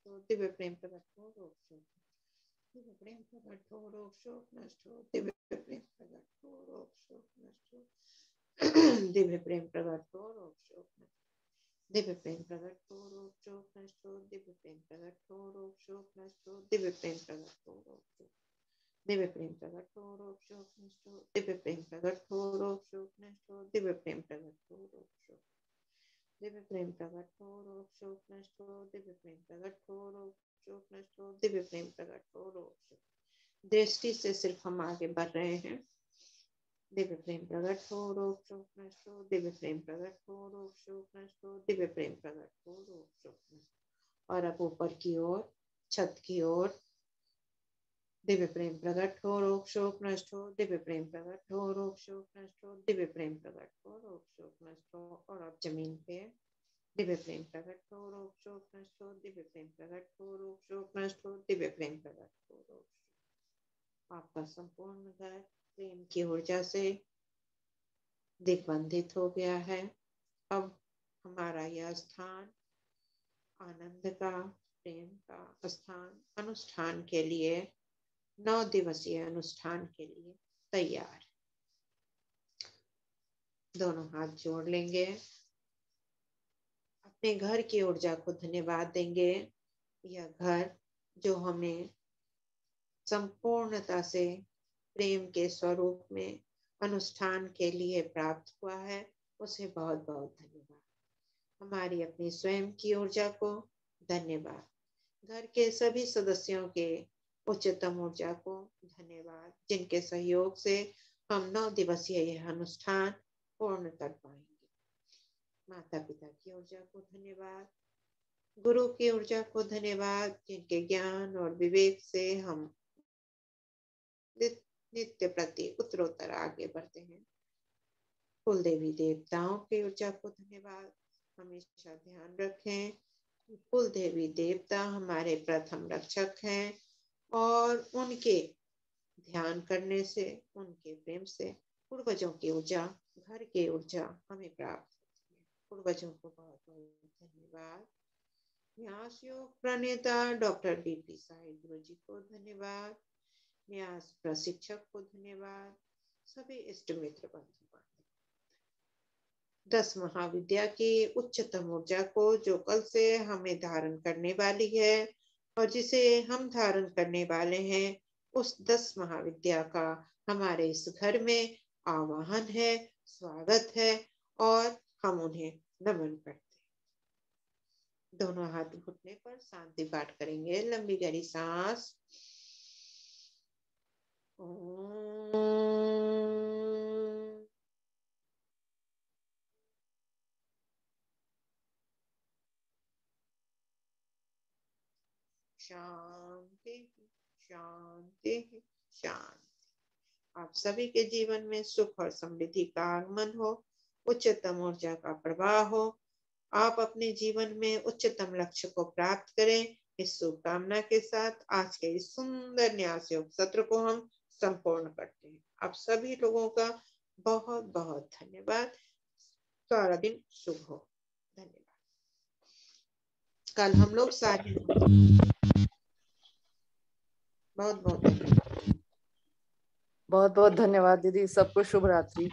A: हो। दिव्य प्रेम प्रकट हो, रोग शोक नष्ट हो। दिव्य प्रेम प्रकट हो, रोग शोक, दिव्य प्रेम प्रकट हो, रोग शोक नष्ट हो। दिव्य प्रेम प्रकट हो, रोग शोक नष्ट हो। दिव्य प्रेम प्रकट हो, रोग शोक नष्ट हो। दिव्य प्रेम प्रकट हो, रोग शोक नष्ट हो। दिव्य प्रेम प्रकट हो, रोग शोक नष्ट हो। दिव्य प्रेम प्रकट हो, रोग शोक, दिव्य प्रेम प्रकट हो, रोग शोक नष्ट हो। दिव्य प्रेम प्रकट हो, रोग शोक नष्ट हो। दिव्य प्रेम प्रकट हो, रोग शोक, दिव्य प्रेम प्रकट हो, रोग शोक नष्ट हो। दिव्य प्रेम प्रकट हो, रोग शोक नष्ट हो। दिव्य प्रेम प्रकट हो, रोग शोक। दृष्टि से सिर्फ हम आगे बढ़ रहे हैं। दिव्य प्रेम प्रकट हो, रोग शोक नष्ट हो। दिव्य प्रेम प्रकट हो, रोग शोक नष्ट हो। दिव्य प्रेम प्रकट हो, रोग शोक नष्ट। और अब ऊपर की ओर, छत की ओर, दिव्य प्रेम प्रकट हो, रोग शोक नष्ट हो। दिव्य प्रेम प्रकट हो, रोग शोक नष्ट हो। दिव्य प्रेम प्रकट हो, रोग शोक नष्ट हो। और अब जमीन पे, दिव्य प्रेम प्रकट हो, रोग शोक नष्ट हो। दिव्य प्रेम प्रकट हो, रोग शोक नष्ट हो। दिव्य प्रेम प्रकट हो, रोग शोक। आपका संपूर्ण घर प्रेम की ऊर्जा से दिग्बंधित हो गया है। अब हमारा यह स्थान आनंद का, प्रेम का स्थान, अनुष्ठान के लिए, 9 दिवसीय अनुष्ठान के लिए तैयार। दोनों हाथ जोड़ लेंगे, अपने घर की ऊर्जा को धन्यवाद देंगे। यह घर जो हमें संपूर्णता से प्रेम के स्वरूप में अनुष्ठान के लिए प्राप्त हुआ है, उसे बहुत बहुत धन्यवाद। हमारी अपनी स्वयं की ऊर्जा को धन्यवाद। घर के सभी सदस्यों के उच्चतम ऊर्जा को धन्यवाद, जिनके सहयोग से हम 9 दिवसीय यह अनुष्ठान पूर्ण कर पाएंगे। माता पिता की ऊर्जा को धन्यवाद। गुरु की ऊर्जा को धन्यवाद, जिनके ज्ञान और विवेक से हम नित्य प्रति उत्तरोत्तर आगे बढ़ते हैं। कुल देवी देवताओं की ऊर्जा को धन्यवाद। हमेशा ध्यान रखें, कुल देवी देवता हमारे प्रथम रक्षक हैं और उनके ध्यान करने से, उनके प्रेम से पूर्वजों की ऊर्जा, घर की ऊर्जा हमें प्राप्त होती है। पूर्वजों को बहुत बहुत धन्यवाद। न्यास योग प्रणेता डॉक्टर DP साई गुरु जी को धन्यवाद। न्यास प्रशिक्षक को धन्यवाद। सभी इष्ट मित्र बंधुगण, 10 महाविद्या की उच्चतम ऊर्जा को जो कल से हमें धारण करने वाली है और जिसे हम धारण करने वाले हैं, उस 10 महाविद्या का हमारे इस घर में आवाहन है, स्वागत है और हम उन्हें नमन करते हैं। दोनों हाथ घुटने पर शांति पाठ करेंगे। लंबी गहरी सांस। शांति शांति शांति। आप सभी के जीवन में सुख और समृद्धि का आगमन हो, उच्चतम ऊर्जा का प्रवाह हो, आप अपने जीवन में उच्चतम लक्ष्य को प्राप्त करें। इस शुभकामना के साथ आज के इस सुंदर न्यास योग सत्र को हम संपूर्ण करते हैं। आप सभी लोगों का बहुत बहुत धन्यवाद। सारा दिन शुभ हो। धन्यवाद। कल हम लोग सारे बहुत बहुत धन्यवाद।
L: बहुत बहुत धन्यवाद दीदी, सबको शुभ रात्रि।